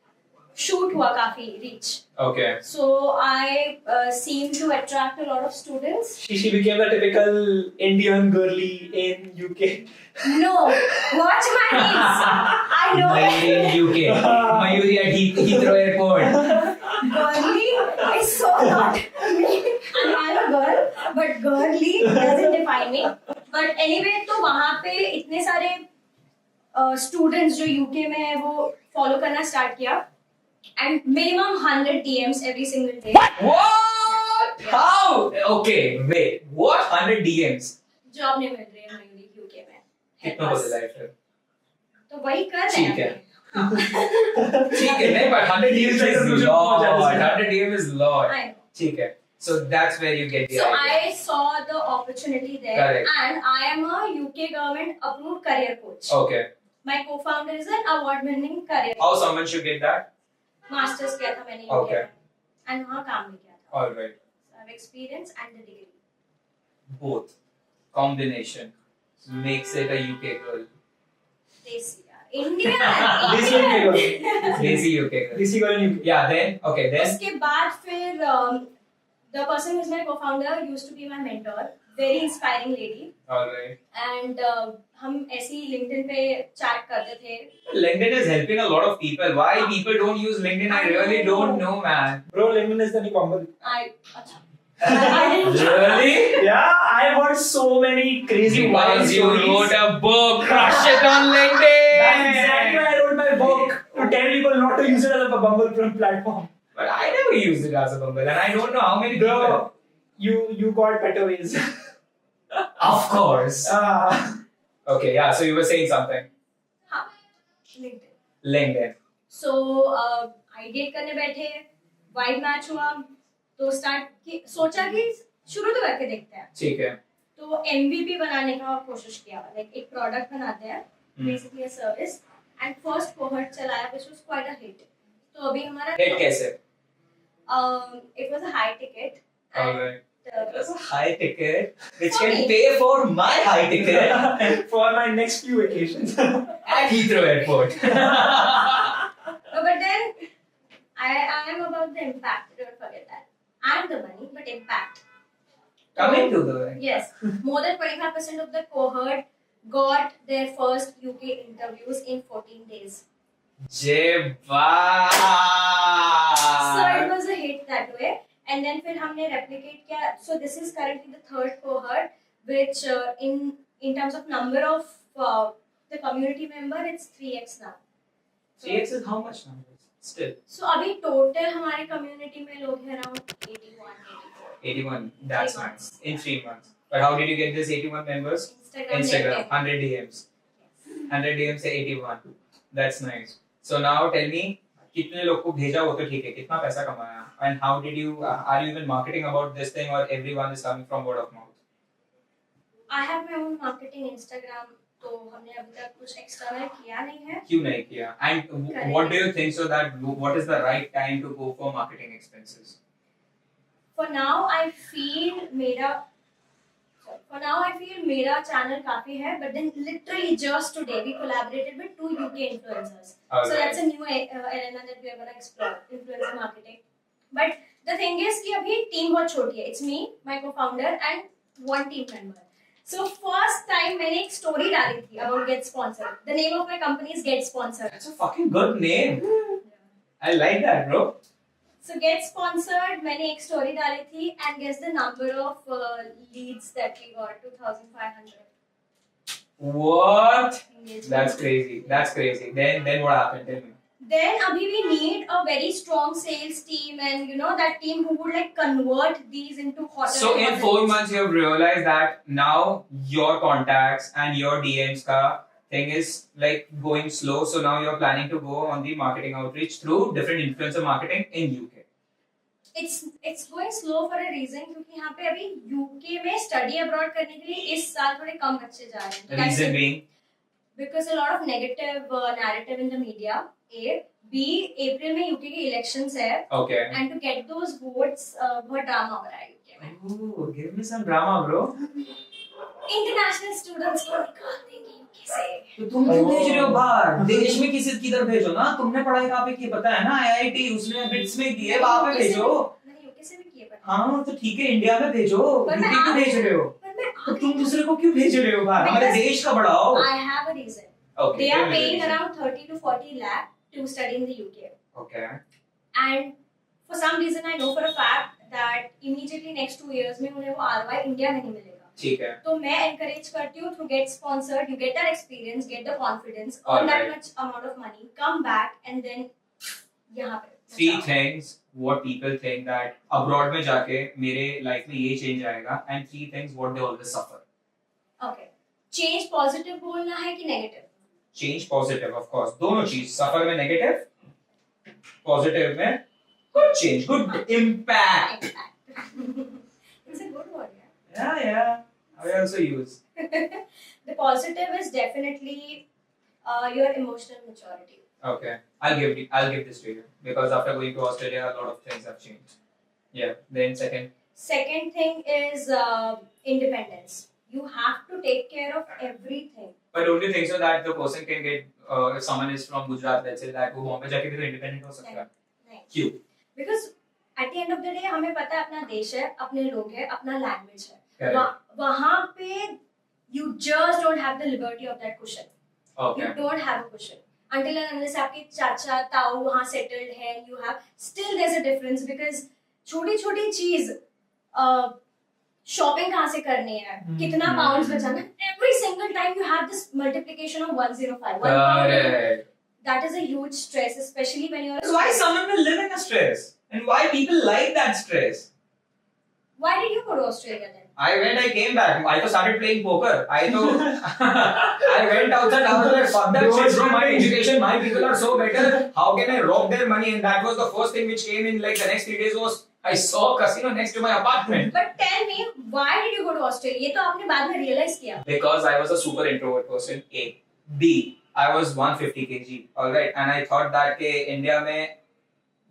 shoot हुआ काफी reach. Okay. So I seem to attract a lot of students. She became the typical Indian girly in UK. No, watch my reels. I know Made in it. UK. Mayuri at Heathrow Airport. Girly is so not me. I'm a girl, but girly doesn't define me. But anyway, तो वहाँ पे इतने सारे students जो UK में है वो follow करना start किया. And minimum 100 DMs every single day. What? How? Okay, wait. What? 100 DMs? Job नहीं मिल रही है मयूरी UK में. कितना बस. बदला है फिर? तो वही कर रहे ठीक है. हैं. ठीक है, नहीं, but 100 DMs is lot. 100 DMs is lot. I know. ठीक है. So that's where you get the So idea. I saw the opportunity there, Correct. and I am a UK government approved career coach. Okay. My co-founder is an award-winning career. How someone should get that? Masters किया था मैंने Okay. UK में, and वहाँ काम भी किया था. All right. So I have experience and the degree. Both. Combination makes it a UK girl. Desi यार, Indian. Desi UK girl. Lazy UK girl. Desi girl in UK. Yeah, then, okay, then. उसके बाद फिर the person who is my co-founder used to be my mentor. Very inspiring lady. All right. And हम ऐसे ही LinkedIn पे chat करते थे. LinkedIn is helping a lot of people. Why people don't use LinkedIn, I really don't know, man. Bro, LinkedIn is the new Bumble. अच्छा. I didn't. Really? Yeah, I've heard so many crazy wild Because you stories. wrote a book, crush it on LinkedIn. That's exactly why I wrote my book, to tell people not to use it as a Bumble platform. But I never used it as a Bumble, and I don't know how many people. Bro, you got better ways. Of course. Okay, yeah. So you were saying something. हाँ. LinkedIn. LinkedIn. So I date करने बैठे, vibe match हुआ, तो start की सोचा कि शुरू तो करके देखते हैं. ठीक है. तो MVP बनाने का कोशिश किया, like एक product बनाते हैं, basically a service, and first cohort चलाया, which was quite a hit. तो अभी हमारा Hit कैसे? it was a high ticket. Alright. And, That's a high ticket, which For can me. pay for my high ticket For my next few vacations. at Heathrow Airport. no, but then I am about the impact. Don't forget that. And the money, but impact. Coming to the Yes, more than 25% of the cohort got their first UK interviews in 14 days. Jeba. So it was a hit that way. And then फिर हमने replicate किया. So this is currently the third cohort, which in terms of number of the community member, it's 3x now. So, 3x is how much numbers? Still. so अभी total हमारे community में लोग हैं around 81, 81. That's 3 nice. months. In 3 months. But how did you get this 81 members? Instagram. 100 DMs. 100 DMs से 81. That's nice. So now tell me, कितने लोग को भेजा वो तो ठीक है, कितना पैसा कमाया? And how did you, are you even marketing about this thing or everyone is coming from word of mouth? I have my own marketing Instagram, तो हमने अभी तक कुछ external किया नहीं है. क्यों नहीं किया? And what do you think so that what is the right time to go for marketing expenses? For now, I feel मेरा channel काफी है, but then literally just today we collaborated with 2 UK influencers. Alright. So that's a new element that we are gonna explore, influencer marketing. But the thing is कि अभी team बहुत छोटी है. It's me, my co-founder, and 1 team member. So first time मैंने एक story डाली थी about Get Sponsored. The name of my company is Get Sponsored. That's a fucking good name. I like that, bro. So Get Sponsored, मैंने एक story डाली थी and guess the number of leads that we got, 2,500. What? engagement. That's crazy. That's crazy. Then what happened? Tell me. Then abhi we need a very strong sales team and you know that team who would like convert these into hotter. So and in hotter 4 leads. months you have realized that now your contacts and your DMs ka thing is like going slow. So now you're planning to go on the marketing outreach through different influencer marketing in UK. It's going slow for a reason क्योंकि यहाँ पे अभी UK में study abroad करने के लिए इस साल थोड़े कम बच्चे जा रहे हैं. The reason being, because a lot of negative narrative in the media. A, B, April में UK के elections है. okay. And to get those votes बहुत drama हो रहा है UK में. Ooh, give me some drama, bro. International students को निकाल देंगे UK से. तो तुम क्यों भेज रहे हो बाहर? देश में किसी किधर भेजो ना. तुमने पढ़ाई कहाँ पे की पता है ना? IIT उसने बिट्स में की है, वहाँ पे भेजो. मैंने UK से भी किए पर. हाँ तो ठीक है, इंडिया में भेजो. पर मैं यूपी क्यों भेज रहे हो? पर मैं तो तुम दूसरे को क्यों भेज रहे हो बाहर? हमारे Because देश का बढ़ाओ. I have a reason. Okay. They tell are me the paying reason. around 30 to 40 lakh to study in the UK. Okay. And for some reason I know for a fact that immediately next 2 years में उन्हें वो ROI India में नहीं मिलेगा. ठीक है. तो मैं encourage करती हूँ to get sponsored, you get that experience, get the confidence, earn that Alright. much amount of money, come back and then यहाँ पे. 3 things what people think that abroad में जाके मेरे life में ये change आएगा, and 3 things what they always suffer. Okay. Change positive बोलना है कि negative? Change positive, of course. दोनों चीज. Suffer में negative, positive में good change, good impact. Impact. It's a good word, Yeah. I also use. yeah. The positive is definitely your emotional maturity. Okay. I'll give this to you because after going to Australia, a lot of things have changed. Yeah. Then second. Second thing is independence. You have to take care of everything. But don't you think so that the person can get if someone is from Gujarat, let's say that वो बॉम्बे जाके भी तो independent हो सकता है? नहीं. क्यों? Because at the end of the day हमें पता है अपना देश है, अपने लोग हैं, अपना language है. Correct. वहाँ पे you just don't have the liberty of that cushion. Okay. You don't have a cushion. Until and unless आपके चाचा ताऊ वहाँ settled है, you have still there's a difference because छोटी-छोटी चीज शॉपिंग कहाँ से करनी है, कितना पाउंड्स बचाना, every single time you have this multiplication of 105. Correct. That is a huge stress, especially when you're. Why someone will live in a stress and why people like that stress? Why did you go to Australia then? I came back. I started playing poker. I went outside. I was like, fuck that shit, bro. My education, my people are so better. How can I rob their money? And that was the first thing which came in like the next 3 days was I saw a casino next to my apartment. But tell me, why did you go to Australia? ये तो आपने बाद में realize किया. Because I was a super introvert person. A. B. I was 150 kg. Alright. And I thought that के India में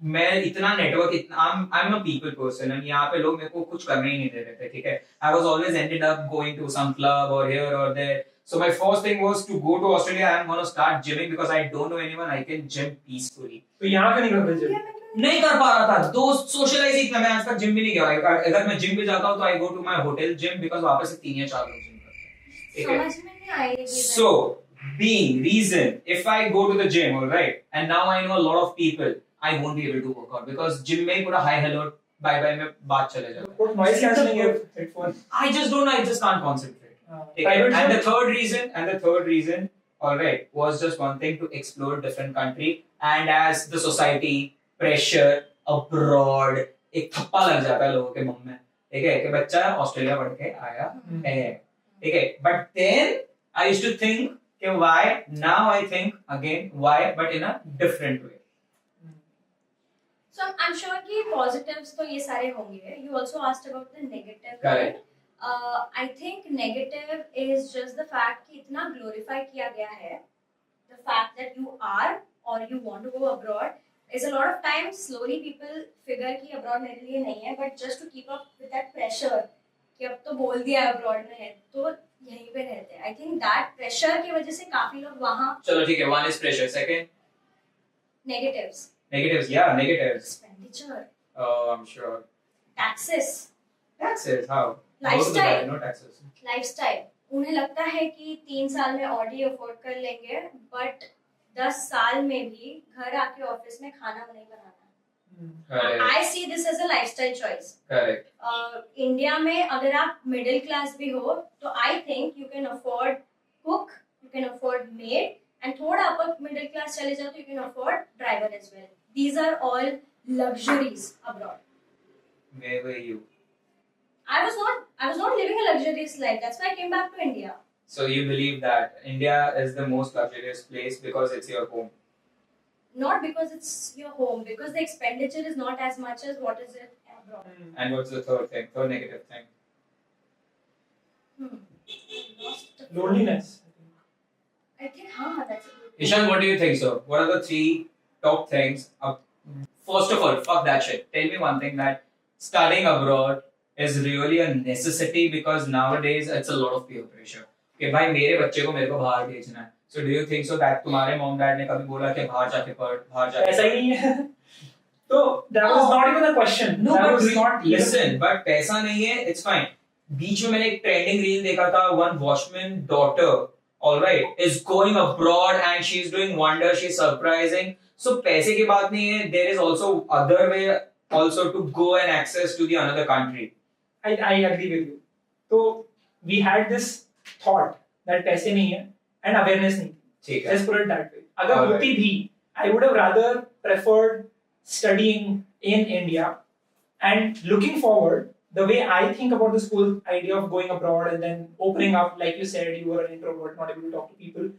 मैं इतना नेटवर्क इतना I'm a people person and यहाँ पे लोग मेरे को कुछ करने ही नहीं दे रहे थे, ठीक है. I was always ended up going to some club or here or there. So my first thing was to go to Australia. I'm gonna start gymming because I don't know anyone. I can gym peacefully. तो यहाँ पे नहीं करते gym. नहीं कर पा रहा था. दोस्त सोशलाइज ही मैं आज तक जिम भी नहीं गया. अगर मैं जिम भी जाता हूँ तो I go to my hotel gym because वहाँ पे से 3 या 4 लोग जिम करते हैं. समझ में नहीं आएगी. So being reason if I go to the gym, all right, and now I know a lot of people. I won't be able to work out because gym में पूरा hi hello bye bye में बात चले जाता है. What noise cancelling headphone? I just don't know. I just can't concentrate. Private And gym? the third reason, all right, was just one thing to explore different country and as the society pressure abroad एक थप्पा लग जाता है लोगों के मुंह में, ठीक है, कि बच्चा ऑस्ट्रेलिया पढ़ के आया है, ठीक है. But then I used to think कि why? Now I think again why, but in a different way. So I'm sure कि positives तो ये सारे होंगे. You also asked about the negative. Correct. I think negative is just the fact कि इतना glorify किया गया है. The fact that you are or you want to go abroad is a lot of times slowly people figure कि abroad मेरे लिए नहीं है, but just to keep up with that pressure कि अब तो बोल दिया abroad में है तो यहीं पे रहते हैं. I think that pressure की वजह से काफी लोग वहाँ. चलो ठीक है. One is pressure. Second. Negatives. Negatives. Yeah, negatives. Expenditure. Oh, I'm sure. Taxes. Taxes. How? Lifestyle. No taxes. Lifestyle. उन्हें लगता है कि 3 साल में ऑडी अफोर्ड कर लेंगे, बट 10 साल में भी घर आके ऑफिस में खाना नहीं बनाना. Correct. I see this as a lifestyle choice. Correct. India में अगर आप मिडिल क्लास भी हो तो I think you can afford cook, you can afford maid, and थोड़ा अपर मिडिल क्लास चले जाओ तो you can afford driver as well. These are all luxuries abroad. Where were you? I was not living a luxurious life. That's why I came back to India. So you believe that India is the most luxurious place because it's your home? Not because it's your home, because the expenditure is not as much as what is it abroad. And what's the third thing? Third negative thing? Lost the- Loneliness. I think, that's a good. Ishan, what do you think so? What are the 3 top things? First of all, fuck that shit. Tell me one thing that studying abroad is really a necessity because nowadays it's a lot of peer pressure. कि भाई मेरे बच्चे को मेरे को बाहर भेजना है. So do you think so that तुम्हारे mom dad ने कभी बोला कि बाहर जाके पढ़, बाहर जाके ऐसा ही नहीं है. तो that was not even a question. No, that but was not listen, but पैसा नहीं है, it's fine. बीच में मैंने एक ट्रेंडिंग रील देखा था. One watchman daughter, all right, is going abroad and she's doing wonders. She's surprising. So पैसे की बात नहीं है. There is also other way also to go and access to the another country. I agree with you. So we had this thought that पैसे नहीं है and awareness नहीं. ठीक है. Let's put it that way. अगर Alright. होती भी, I would have rather preferred studying in India and looking forward. The way I think about this whole idea of going abroad and then opening up, like you said, you were an introvert, not able to talk to people.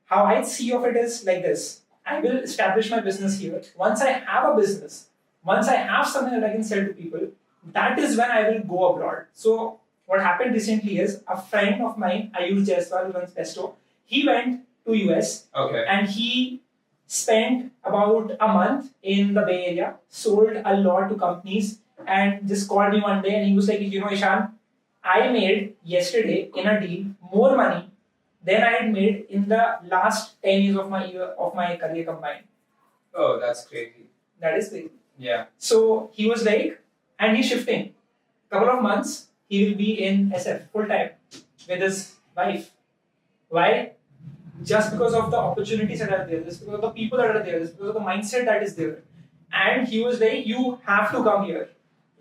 How I see of it is like this. I will establish my business here. Once I have a business, once I have something that I can sell to people, that is when I will go abroad. So what happened recently is a friend of mine, Ayush Jaiswal, who runs Pesto, he went to US Okay. and he spent about a month in the Bay Area, sold a lot to companies, and just called me one day and he was like, Ishan, I made yesterday in a deal more money than I had made in the last 10 years of my career combined. Oh, that's crazy. That is crazy. Yeah. So he was like, and he's shifting. Couple of months, he will be in SF full time with his wife. Why? Just because of the opportunities that are there, just because of the people that are there, just because of the mindset that is there. And he was like, you have to come here.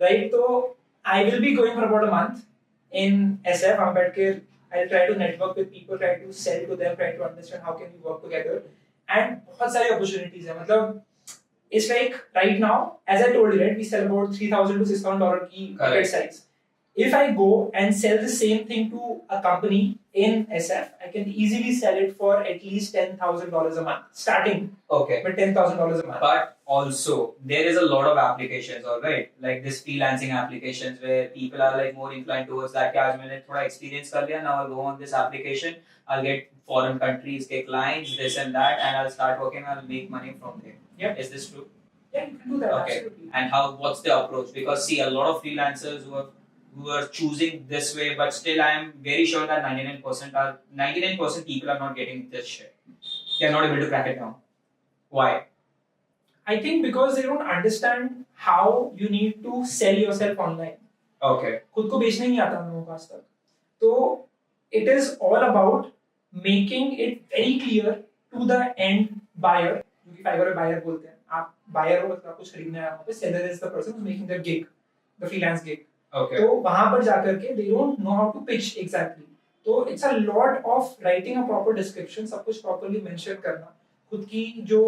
Right? So I will be going for about a month in SF. I'll try to network with people, try to sell to them, try to understand how can we work together. And बहुत सारी opportunities हैं. मतलब it's like right now, as I told you, right, we sell about $3,000 to $6,000 key ticket size. If I go and sell the same thing to a company in SF, I can easily sell it for at least $10,000 a month, starting Okay. with $10,000 a month. But also, there is a lot of applications, alright, like this freelancing applications where people are like more inclined towards that. कि आज मैंने थोड़ा experience कर लिया, now I'll go on this application, I'll get foreign countries के clients, this and that, and I'll start working, I'll make money from there. Yeah. Is this true? Yeah, you can do that. Okay. Absolutely. And what's the approach? Because see, a lot of freelancers who are choosing this way, but still I am very sure that 99% people are not getting this shit. They are not able to crack it down. Why? I think because they don't understand how you need to sell yourself online. Okay. खुद को बेचने नहीं आता हम लोगों को आज तक. तो it is all about making it very clear to the end buyer, जो कि Fiverr buyer बोलते हैं. आप buyer हो, मतलब कुछ खरीदना है वहाँ पे. Seller is the person who's making the gig, the freelance gig. Okay. तो वहाँ पर जाकर के they don't know how to pitch exactly. तो it's a lot of writing a proper description, सब कुछ properly mention करना, खुद की जो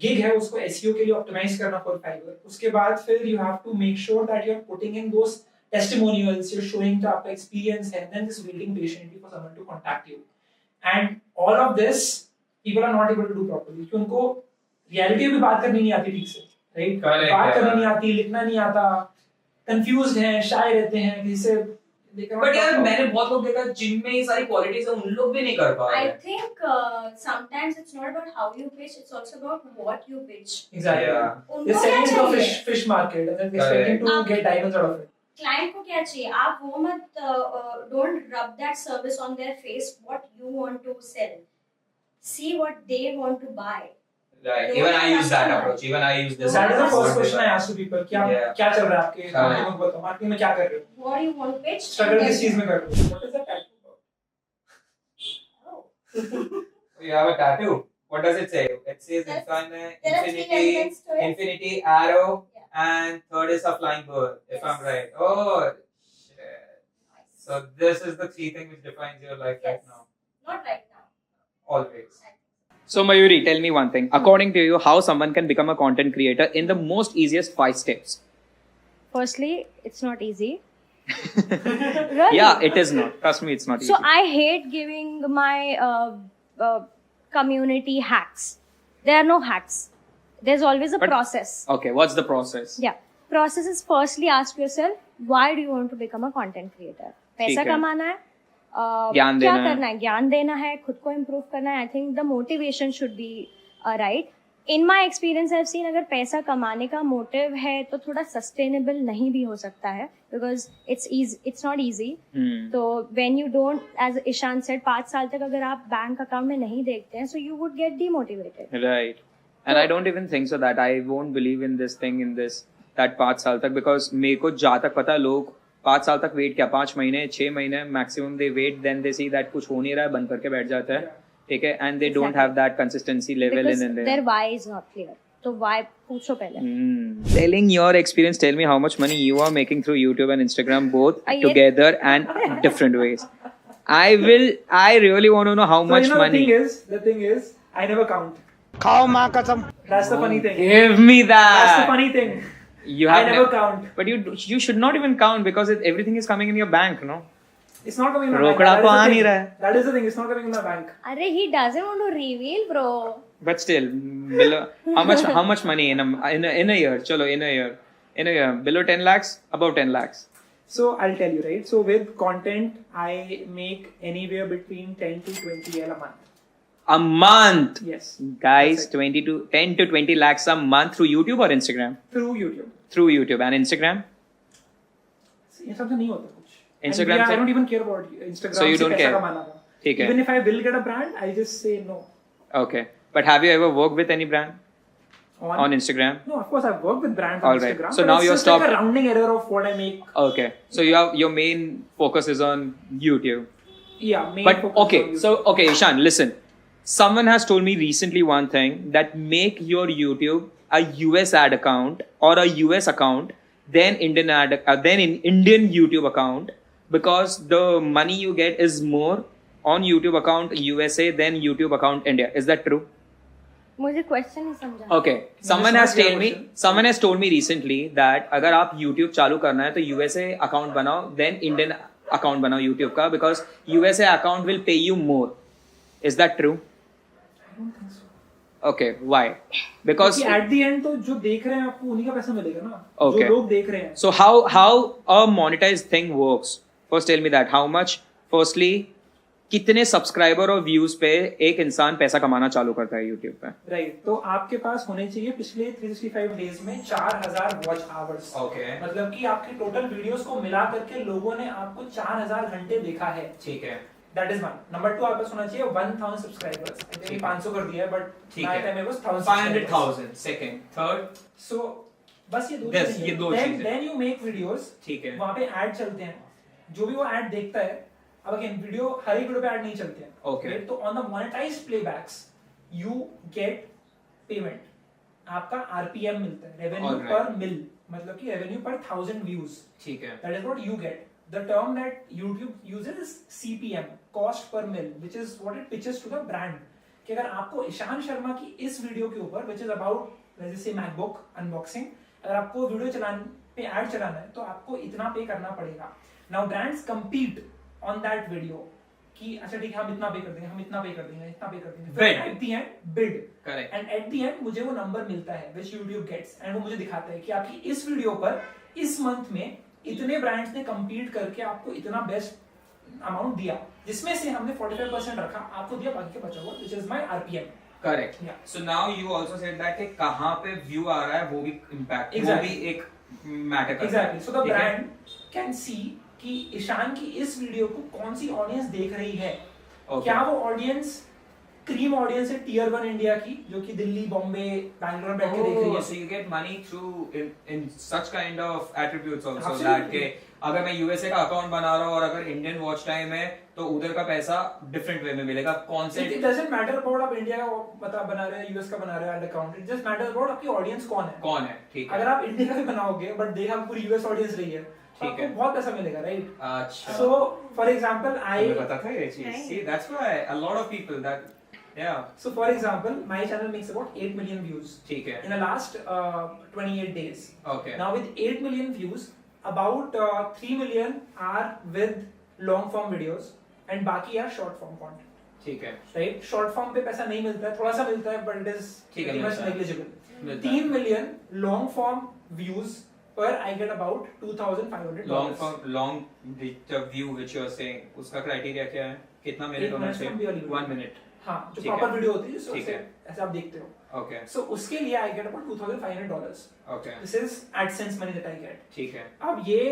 gig है उसको SEO के लिए optimize करना for Fiverr. उसके बाद फिर you have to make sure that you're putting in those testimonials, you're showing the आपका experience है, and then just waiting patiently for someone to contact you. And all of this people are not able to do properly. क्योंकि उनको reality में भी बात करनी नहीं आती ठीक से, right? Correct, बात करनी yeah. नहीं आती, लिखना नहीं आता, confused हैं, shy रहते हैं, किसी से But यार मैंने बहुत लोग देखा जिम में ये सारी क्वालिटीज है उन लोग भी नहीं कर पा रहे I हैं. think sometimes it's not about how you pitch, it's also about what you pitch. Exactly. Yeah. They're उनको क्या selling into a चाहिए? fish market and then they're Correct. expecting to आप- get diamonds out of it. Client को क्या चाहिए? आप वो मत don't rub that service on their face. What you want to sell, see what they want to buy. Right. Even I use that approach. Even I use this. That is the approach. first question I ask to people. क्या Yeah. क्या चल रहा है आपके हाँ. Marketing में बताओ, marketing में क्या कर रहे हो? What do you want to pitch? Struggle किस चीज में कर रहे हो? What is the tattoo about? Oh. You have a tattoo. What does it say? It says There are three infinity, elements to it. infinity, arrow, Yeah. and third is a flying bird. If Yes. I'm right. Oh, shit. So this is the three things which defines your life right Yes. now. Not right now. Always. So Mayuri, tell me one thing. According to you, how someone can become a content creator in the most easiest 5 steps? Firstly, it's not easy. Really? Yeah, it is not. Trust me, it's not easy. So I hate giving my community hacks. There are no hacks. There's always a But- process. Okay, what's the process? Yeah. Process is firstly ask yourself, why do you want to become a content creator? पैसा ठीक है. कमाना है, ज्ञान क्या देना है. करना है, ज्ञान देना है, खुद को इम्प्रूव करना है. I think the motivation should be right. In my experience I have seen अगर पैसा कमाने का मोटिव है तो थोड़ा सस्टेनेबल नहीं भी हो सकता है, because it's not easy. Hmm. तो when you don't, as Ishan said, 5 साल तक अगर आप बैंक अकाउंट में नहीं देखते हैं, so you would get demotivated. Right. And I don't even think so that I won't believe in this thing in this that 5 साल तक, because मेरे को जहाँ तक पता है लोग 5 साल तक वेट क्या 5 महीने 6 महीने maximum they wait, then they see that कुछ हो नहीं रहा है, बंद करके बैठ जाता है. ठीक है, and they don't have that consistency level because in their why is not clear. तो व्हाई पूछो पहले. Telling your experience, tell me how much money you are making through YouTube and Instagram, both Are you- together and different ways. I really want to know how So much you know money. the thing is, I never count. खाओ माँ कसम. That's the funny thing. Give me That's the that. funny thing. You I have never count. But you should not even count because everything is coming in your bank, no? It's not coming in my रोकड़ा bank. तो That uh is the नहीं thing. रहा है. That is the thing. It's not coming in my bank. अरे he doesn't want to reveal, bro. But still, below, how much money in a year? Chalo, in a year. in a year? Below 10 lakhs, above 10 lakhs? So I'll tell you, right? So with content, I make anywhere between 10 to 20 L a month. A month. Yes. Guys, That's it. 10 to 20 lakhs a month through YouTube or Instagram? Through YouTube. Through YouTube and Instagram? ये सब तो नहीं होता कुछ. Instagram And yeah, से- I don't even care about Instagram. So you से don't पैसा care. कमाना था. ठीक है. Even if I will get a brand, I just say no. Okay. But have you ever worked with any brand on Instagram? No, of course I've worked with brands All on right. Instagram. So but now it's you're just like stopped- a rounding error of what I make. Okay. So your main focus is on YouTube. Yeah, main But focus okay, on YouTube. so okay, Ishan, listen. Someone has told me recently one thing that make your YouTube a US ad account or a US account, then Indian YouTube account, because the money you get is more on YouTube account USA than YouTube account India. Is that true? मुझे question नहीं समझा. Okay. Someone has told me recently that अगर आप YouTube चालू करना है तो USA account बनाओ, then Indian account बनाओ YouTube का, because USA account will pay you more. Is that true? I don't think so. Okay. Why? Because क्योंकि at the end तो जो देख रहे हैं आपको उन्हीं का पैसा मिलेगा ना. Okay. जो लोग देख रहे हैं. so how a monetized thing works? First tell me that. How much? Firstly, कितने सब्सक्राइबर और व्यूज पे एक इंसान पैसा कमाना चालू करता है YouTube पे? राइट. तो आपके पास होने चाहिए पिछले 365 डेज में 4000 वॉच आवर्स. Okay. मतलब कि आपके टोटल वीडियोस को मिला करके लोगों ने आपको 4000 घंटे देखा है. ठीक है. That is one. नंबर 2 आपके पास होना चाहिए 1000 सब्सक्राइबर्स. आई थिंक 500 कर दिया है बट ठीक माय है. Time was 1000. 500,000. Second. Third. सो बस ये दो Yes, चीजें. ये दो Then- चीजें. then you make videos. ठीक है. वहां पे ऐड चलते हैं. जो भी वो ऐड देखता है, अब अगेन वीडियो हर एक वीडियो पे ऐड नहीं चलते हैं. Okay. तो on the monetized playbacks you get payment. आपका आरपीएम मिलता है, रेवेन्यू Alright. पर मिल, मतलब कि रेवेन्यू पर 1000 व्यूज. ठीक है. That is what you get. The term that YouTube uses is CPM, cost per mil, which is what it pitches to the brand. कि अगर आपको ईशान शर्मा की इस वीडियो के ऊपर, which is about let's just say MacBook unboxing, अगर आपको video चलाने पे ऐड चलाना है तो आपको इतना पे करना पड़ेगा. Now brands compete on that video कि अच्छा ठीक है हम इतना पे कर देंगे, हम इतना पे कर देंगे, इतना पे कर देंगे. Bid. At the end bid. Correct. And at the end मुझे वो नंबर मिलता है which YouTube gets, and वो मुझे दिखाता है कि आपकी इस वीडियो पर इस मंथ में इतने ब्रांड्स ने compete करके आपको इतना बेस्ट अमाउंट दिया, जिसमें से हमने 45% रखा, आपको दिया, बाकी का बचा हुआ which is my RPM. Correct. Yeah. So now you also said that कि कहाँ पे व्यू आ रहा है वो भी इम्पैक्ट वो Exactly. भी एक मैटर करता है. Exactly. So the ठीक है? brand can see कि ईशान की इस वीडियो को कौन सी ऑडियंस देख रही है. Okay. क्या वो ऑडियंस क्रीम ऑडियंस है टियर 1 इंडिया की, जो कि दिल्ली, बॉम्बे, बैंगलोर में बैठ के देख रही Oh, है. so you get money through in such kind of attributes also. Absolutely. That के अगर मैं USA का अकाउंट बना रहा हूँ और अगर इंडियन वॉच टाइम है तो उधर का पैसा डिफरेंट वे में मिलेगा. कौन से It doesn't matter about आप इंडिया का बना रहे हैं, यूएस का बना रहे हैं account. It just matters about आपकी ऑडियंस कौन है. कौन है? ठीक अगर है. आप इंडिया का भी बनाओगे बट देखा पूरी यूएस ऑडियंस रही है, तो ठीक आपको है. बहुत पैसा मिलेगा, राइट. अच्छा. सो फॉर एग्जांपल हमें पता था ये चीज. Right. See, that's why a lot of people that yeah. So for example, my channel makes about 8 million views ठीक है. in the last 28 days. Okay. Now with 8 million views, about 3 million are with long form videos and बाकी are short form content. ठीक है. Right? Short form पे पैसा नहीं मिलता है, थोड़ा सा मिलता है, but it is ठीक है, pretty much मिलता है. negligible. मिलता है. 3 million long form views per I get about $2,500. long the view which you are saying उसका क्राइटेरिया क्या है? कितना मिनट एक होना minute from the चाहिए? video. 1 minute. हाँ, जो ठीक प्रॉपर है. वीडियो होती है जिससे ठीक है. ऐसे आप देखते हो. Okay. So उसके लिए I get about $2,500. Okay. This is AdSense money that I get. ठीक है. अब ये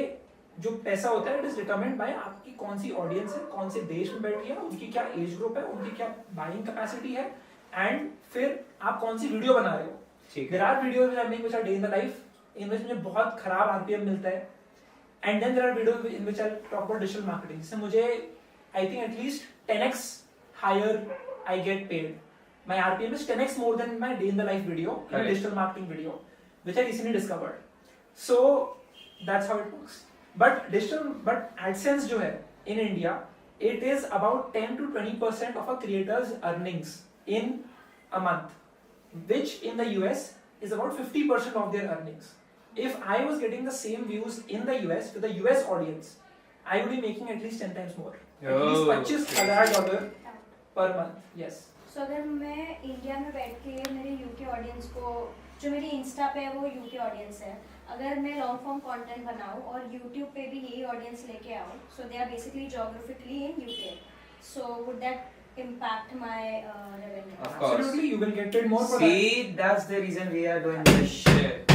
जो पैसा होता है, it is determined by आपकी कौन सी ऑडियंस है, कौन से देश में बैठी है, उनकी क्या एज ग्रुप है, उनकी क्या बाइंग कैपेसिटी है, एंड फिर आप कौन सी वीडियो बना रहे हो. ठीक There है. are videos which I make which are day in the life, in which मुझे बहुत खराब RPM मिलता है, and then there are videos in which I talk about digital marketing. जिससे मुझे I think at least 10x higher I get paid. My RPM is 10x more than my day in the life video in a Correct. digital marketing video, which I recently discovered. So that's how it works. But AdSense जो है in India, it is about 10 to 20% of a creator's earnings in a month, which in the US is about 50% of their earnings. If I was getting the same views in the US with the US audience, I would be making at least 10 times more. At least $25,000 per month. Yes. So अगर मैं India में बैठ के मेरे UK audience को जो मेरी Insta पे है वो यूके ऑडियंस है. अगर मैं लॉन्ग फॉर्म कंटेंट बनाऊं और यूट्यूब पे भी यही ऑडियंस लेके आऊं, so they are basically geographically in UK, so would that impact my revenue? Of course. Absolutely, you will get paid more for See, that's the reason we are doing this shit.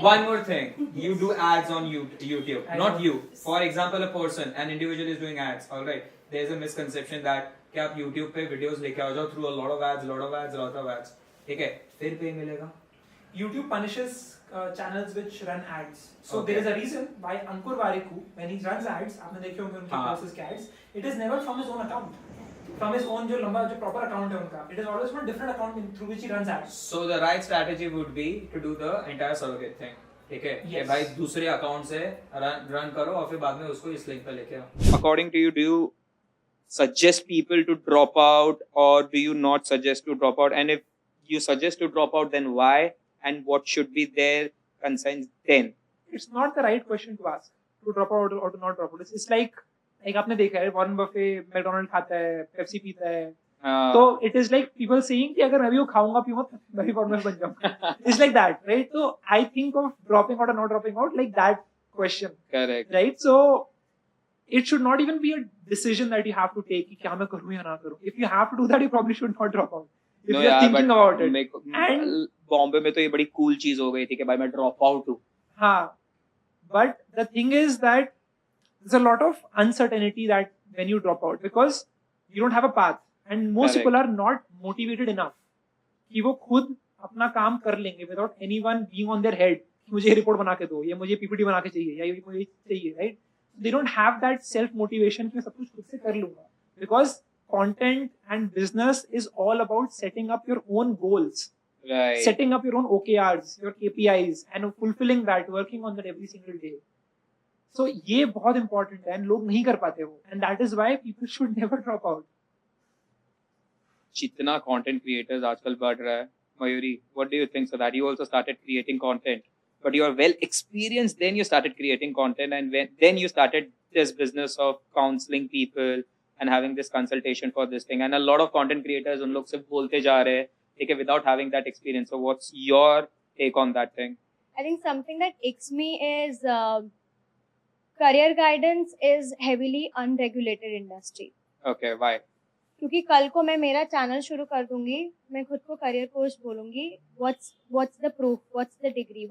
One more thing, you do ads on YouTube, I not know. you. For example, a person, an individual is doing ads. All right, there's a misconception that कि आप YouTube पे videos लेके आ जाओ through a lot of ads. ठीक है, फिर पे मिलेगा. that. YouTube punishes channels which run ads. So Okay. there is a reason why Ankur Warikoo, when he runs ads, आपने देखे होंगे उनके हाँ. courses के ads, it is never from his own account. From his own जो लंबा जो proper account है उनका, it is always from a different account through which he runs ads. So the right strategy would be to do the entire surrogate thing. ठीक है, कि Yes. भाई दूसरे अकाउंट से रन करो और फिर बाद में उसको इस लिंक पे लेके आओ. According to you, do you suggest people to drop out or do you not suggest to drop out? And if you suggest to drop out, then why? And what should be their concerns then? It's not the right question to ask to drop out or to not drop out. It's like आपने देखा है Warren Buffett McDonald खाता है, Pepsi पीता है, तो it is like people saying कि अगर मैं भी वो खाऊंगा पीऊंगा तो मैं भी वॉरेन बफे बन जाऊंगा. It's like that, right? So I think of dropping out or not dropping out like that question, Correct. right? So it should not even be a decision that you have to take कि क्या मैं करूँ या ना करूँ. If you have to do that, you probably should not drop out. If you're thinking about it. And Bombay में तो ये बड़ी कूल चीज हो गई थी कि भाई मैं ड्रॉप आउट हूँ. हाँ, but the thing is that there's a lot of uncertainty that when you drop out because you don't have a path and most Correct. people are not motivated enough कि वो खुद अपना काम कर लेंगे without anyone being on their head कि मुझे ये रिपोर्ट बना के दो, ये मुझे पीपीटी बना के चाहिए या ये मुझे चाहिए, right? They don't have that self motivation कि मैं सब कुछ खुद से कर लूंगा because content and business is all about setting up your own goals, Right. setting up your own OKRs, your KPIs and fulfilling that, working on that every single day. So ये बहुत important है and लोग नहीं कर पाते वो, and that is why people should never drop out. जितना content creators आजकल बढ़ रहा है, Mayuri, what do you think? So that you also started creating content, but you are well experienced. Then you started creating content, and then you started this business of counseling people and having this consultation for this thing. And a lot of content creators उन लोग सिर्फ बोलते जा रहे हैं, ठीक है, without having that experience. So what's your take on that thing? I think something that icks me is career guidance is heavily unregulated industry. Okay, why? क्योंकि कल को मैं मेरा चैनल शुरू कर दूंगी, मैं खुद को करियर कोच बोलूंगी. What's the proof? What's the degree?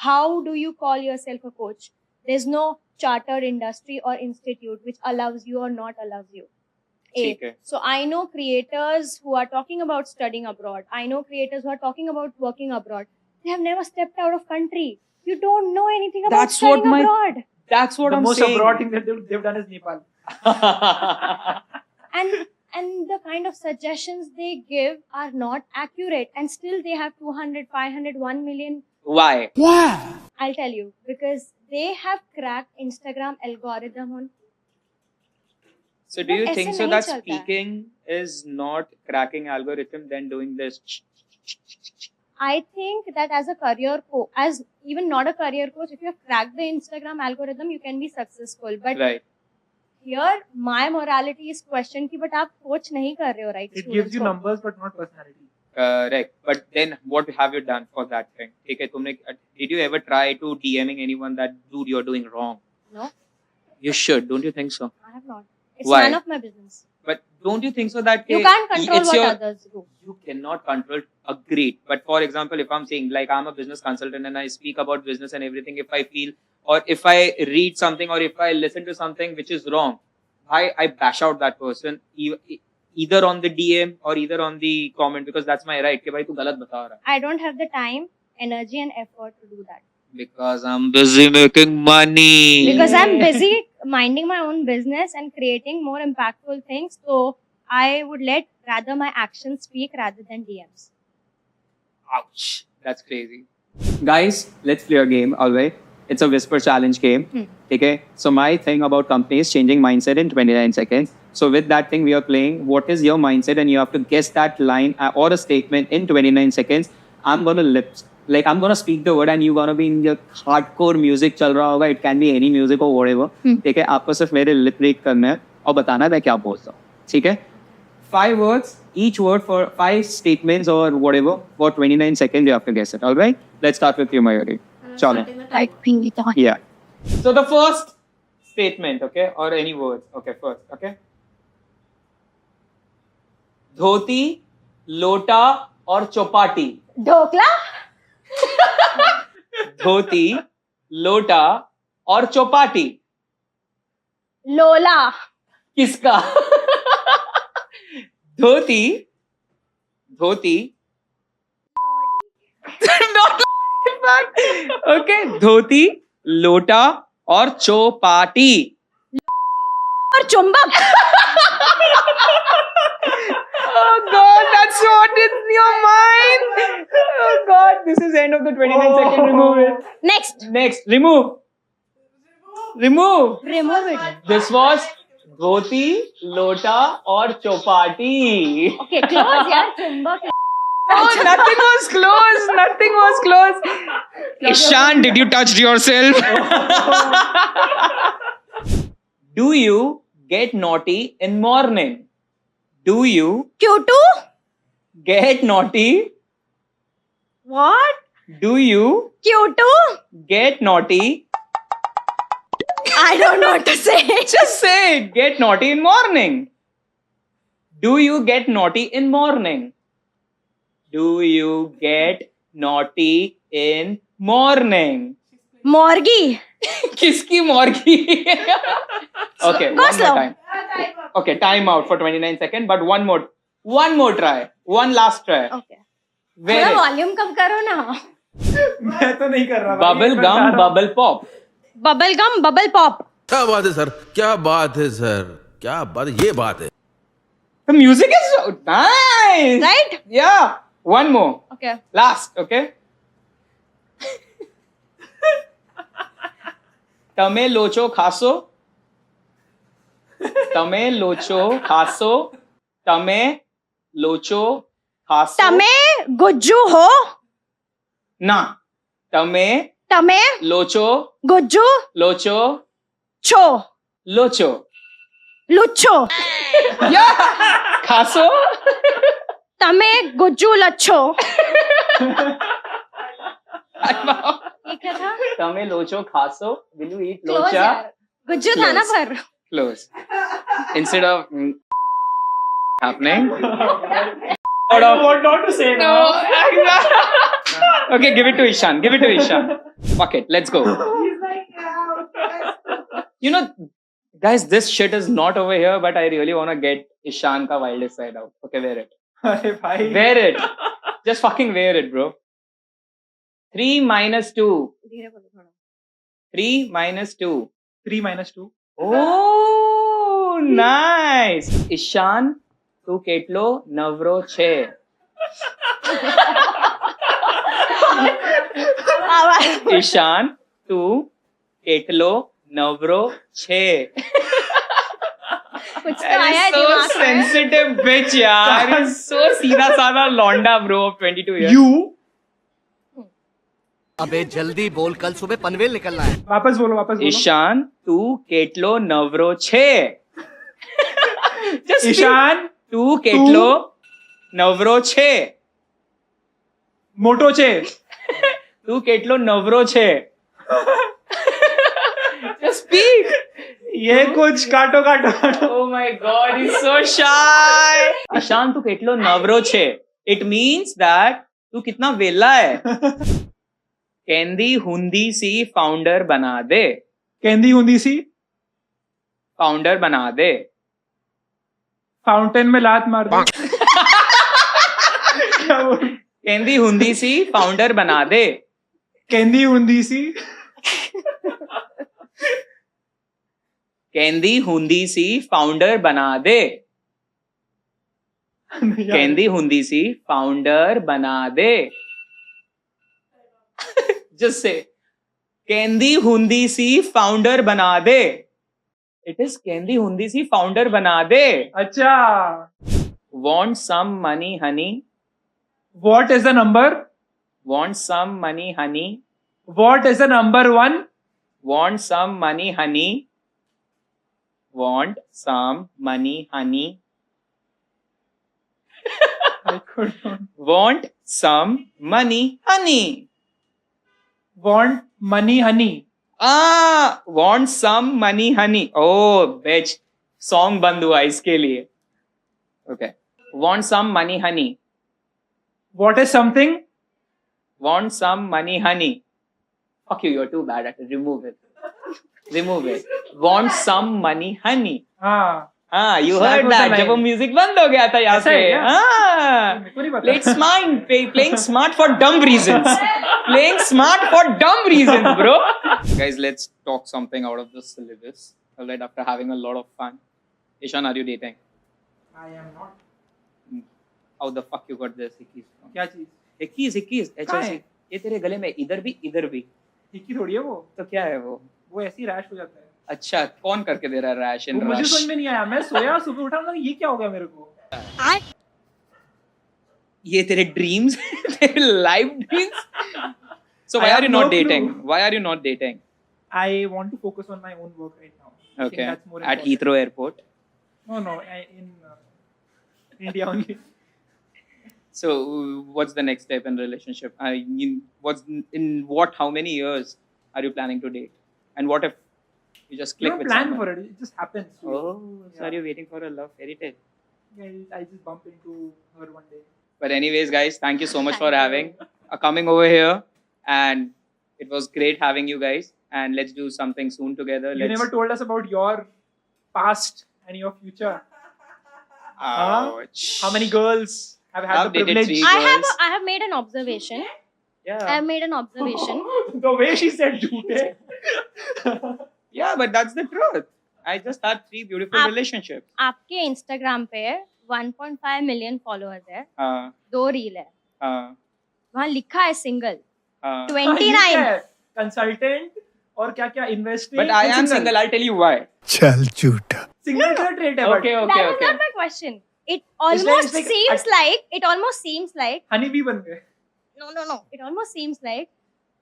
How do you call yourself a coach? There's no chartered industry or institute which allows you or not allows you. ठीक है. So I know creators who are talking about studying abroad. I know creators who are talking about working abroad. They have never stepped out of country. You don't know anything about That's what studying abroad. That's what The I'm most saying. abroad thing that they've done is Nepal. And the kind of suggestions they give are not accurate, and still they have 200, 500, 1 million. Why? I'll tell you, because they have cracked Instagram algorithm on. So do you But think ऐसे so नहीं that चलता है. speaking is not cracking algorithm than doing this? I think that as a career coach, as even not a career coach, if you have cracked the Instagram algorithm, you can be successful. But Right. here, my morality is questioned कि but आप coach नहीं कर रहे हो, right? It gives you numbers but not personality. Correct. But then what have you done for that thing? Okay, did you ever try to DMing anyone that, dude, you're doing wrong? No, You should. Don't you think so? I have not. It's Why? none of my business. But don't you think so that You can't control it's what your, others do. You cannot control. Agreed. But for example, if I'm saying like I'm a business consultant and I speak about business and everything, if I feel or if I read something or if I listen to something which is wrong, I bash out that person either on the DM or either on the comment because that's my right. कि भाई तू गलत बता रहा है. I don't have the time, energy, and effort to do that. Because I'm busy making money. Because I'm busy minding my own business and creating more impactful things. So I would let rather my actions speak rather than DMs. Ouch. That's crazy. Guys, let's play a game, alright? It's a whisper challenge game. Okay? So my thing about companies changing mindset in 29 seconds. So with that thing we are playing, what is your mindset? And you have to guess that line or a statement in 29 seconds. I'm going to speak the word and you're going to be in your hardcore music चल रहा होगा. It can be any music or whatever. ठीक है? आपको सिर्फ मेरे lip read करना है और बताना है मैं क्या बोल रहा हूँ. ठीक है? 5 words, each word for 5 statements or whatever. For 29 seconds, you have to guess it. All right? Let's start with you, Mayuri. Chalo. Yeah. So the first statement, okay, or any word, okay, first, okay. धोती, लोटा और चौपाटी. ढोकला. धोती, लोटा और चौपाटी. लोला. किसका? धोती, धोती. Okay, धोती, लोटा और चौपाटी. और चुंबक. Oh God, that's what is in your mind. Oh God, this is end of the 29 second. Remove it. Next. Next, remove. Remove. Remove it. This was धोती, लोटा और चौपाटी. Okay, close यार. चुंबक. Oh, nothing was close. Nothing was close. Ishan, did you touch yourself? Do you get naughty in morning? Do you Q2. get naughty? What? Do you Q2. get naughty? I don't know what to say. Just say it. Get naughty in morning. Do you get naughty in morning? Do you get naughty in morning? Morgi. Kiski morgi? Okay, Go one slow. more time. Okay, time out for 29 seconds, but one more try. One last try. Okay. Where थोड़ा it? Volume कम करो ना. मैं तो नहीं कर रहा भाई, Bubble मैं बता gum, रहा हूँ। bubble pop. Bubble gum bubble pop. क्या बात है सर, क्या बात है सर, क्या बात, ये बात है. The music is so nice. Right? Yeah. One more. Okay. Last, okay? તમે લોચો ખાશો? તમે લોચો ખાશો? તમે લોચો ખાશો? તમે ગુજ્જુ हो. ના. તમે તમે લોચો ગુજ્જુ લોચો છો. લોચો. લુચ્છો. Yeah. ખાશો? તમે ગુજ્જુ લચ્છો. ये क्या था? તમે લોચો ખાશો? Will you eat Close locha? यार. गुज्जू था ना पर. Close. Instead of happening. I don't want not to say now. Okay, give it to Ishan. Give it to Ishan. Fuck it. Let's go. You know, guys, this shit is not over here, but I really want to get Ishan ka wildest side out. Okay, wear it. अरे भाई. Wear it. Just fucking wear it, bro. 3 minus 2. 3 minus 2. 3 minus 2. Oh, nice. Ishan, tu કેટલો નવરો છે? ईशान तू કેટલો નવરો છે? कुछ तो आया है so दिमाग में. sensitive bitch यार. He's so सीधा साधा लौंडा bro of 22 years. You. अबे जल्दी बोल, कल सुबह पनवेल निकलना है. वापस बोलो. ईशान तू કેટલો નવરો છે? Just ईशान तू કેટલો નવરો છે? मोटो छे. तू કેટલો નવરો છે? Just speak. ये कुछ काटो. Oh my god, he's so shy. Ishan तू કેટલો નવરો છે? It means that तू कितना वेला है. केंदी हुंदी सी फाउंडर बना दे. केंदी हुंदी सी फाउंडर बना दे. फाउंटेन में लात मार दो. क्या बोल. केंदी हुंदी सी फाउंडर बना दे. केंदी हुंदी सी. केंदी हुंदी सी फाउंडर बना दे. केंदी हुंदी सी फाउंडर बना दे. Just say केंदी हुंदी सी फाउंडर बना दे. It is केंदी हुंदी सी फाउंडर बना दे. अच्छा. Want some money, honey? What is the number? Want some money, honey? What is the number 1? Want some money, honey? Want some money, honey? I could not. Want some money, honey. Want money, honey. Want some money, honey. Oh, bitch. Song बंद हुआ इसके लिए. Okay. Want some money, honey. What is something? Want some money, honey. Fuck you, you're too bad at it. Remove it. Remove it. Want some money, honey. Ah. हाँ, you That heard was the that. line. जब वो music बंद हो गया था यहाँ ऐसा पे. है क्या? हाँ. मेरे को नहीं पता. Playing smart, playing smart for dumb reasons. Playing smart for dumb reasons, bro. Guys, let's talk something out of the syllabus. Alright, after having a lot of fun. Ishan, are you dating? I am not. How the fuck you got this? Hickeys from? क्या चीज? Hickeys. कहाँ है? ये तेरे गले में इधर भी. हिक्की थोड़ी है वो. तो क्या है वो? वो ऐसी रैश हो जाता है. अच्छा, कौन करके दे रहा है रैश वो इन मुझे रश? समझ में नहीं आया. मैं सोया सुबह उठा ना ये क्या हो गया मेरे को. ये तेरे ड्रीम्स तेरे life dreams. So why I are have you not no dating? clue. Why are you not dating? I want to focus on my own work right now. I think Okay. that's more At important. Heathrow Airport. No, in India only. So what's the next step in relationship? How many years are you planning to date? And what if you just You click don't with plan someone? for it. It just happens. Oh, so Yeah. are you waiting for a love fairy tale? Yeah, I just bump into her one day. But anyways, guys, thank you so much for coming over here, and it was great having you guys. And let's do something soon together. You never told us about your past and your future. Ouch. How many girls have had I've the dated privilege? 3 girls. I have made an observation. Yeah. I have made an observation. The way she said "jhoote." Yeah, but that's the truth. I just had 3 beautiful आप- relationships. आपके Instagram पे 1.5 million followers है, Uh, 2 reel है, वहाँ लिखा है single. uh. 29. Consultant और क्या क्या investing. But I am single. I'll tell you why. चल झूठा सिंगल का ट्रेड है. Okay. That was not my question. It It's almost like- seems like Honey भी बन गए. no. It almost seems like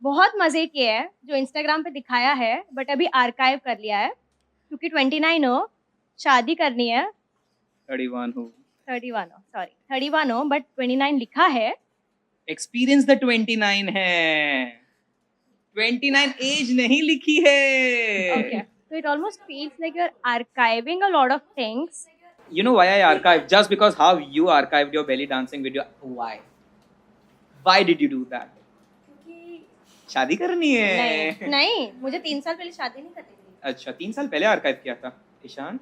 बहुत मजे किए हैं जो इंस्टाग्राम पे दिखाया है, बट अभी आर्काइव कर लिया है क्योंकि 29 हो, शादी करनी है. 31 who? 31 हो, बट 29 लिखा है. Experience the 29 है. 29 age नहीं लिखी है. Okay. So it almost feels like you're archiving a lot of things. You know why I archived? Just because how you archived your belly dancing video. Why? Why did you do that? शादी करनी है. नहीं, मुझे 3 साल पहले शादी नहीं करनी थी. अच्छा, 3 साल पहले आर्काइव किया था. ईशान,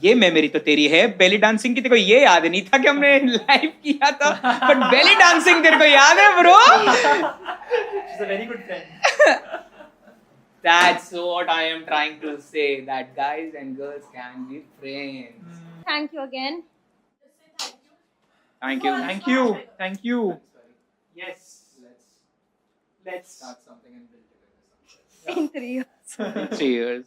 ये मेमोरी तो तेरी है. बेली डांसिंग की तेरे को ये याद नहीं था कि हमने लाइव किया था. बट बेली डांसिंग तेरे को याद है bro. She's a very good friend. That's what I am trying to say. That guys and girls can be friends. Thank you again. Thank you. Thank you. Yes. Let's Start something and build together. In 3 years. 3 years.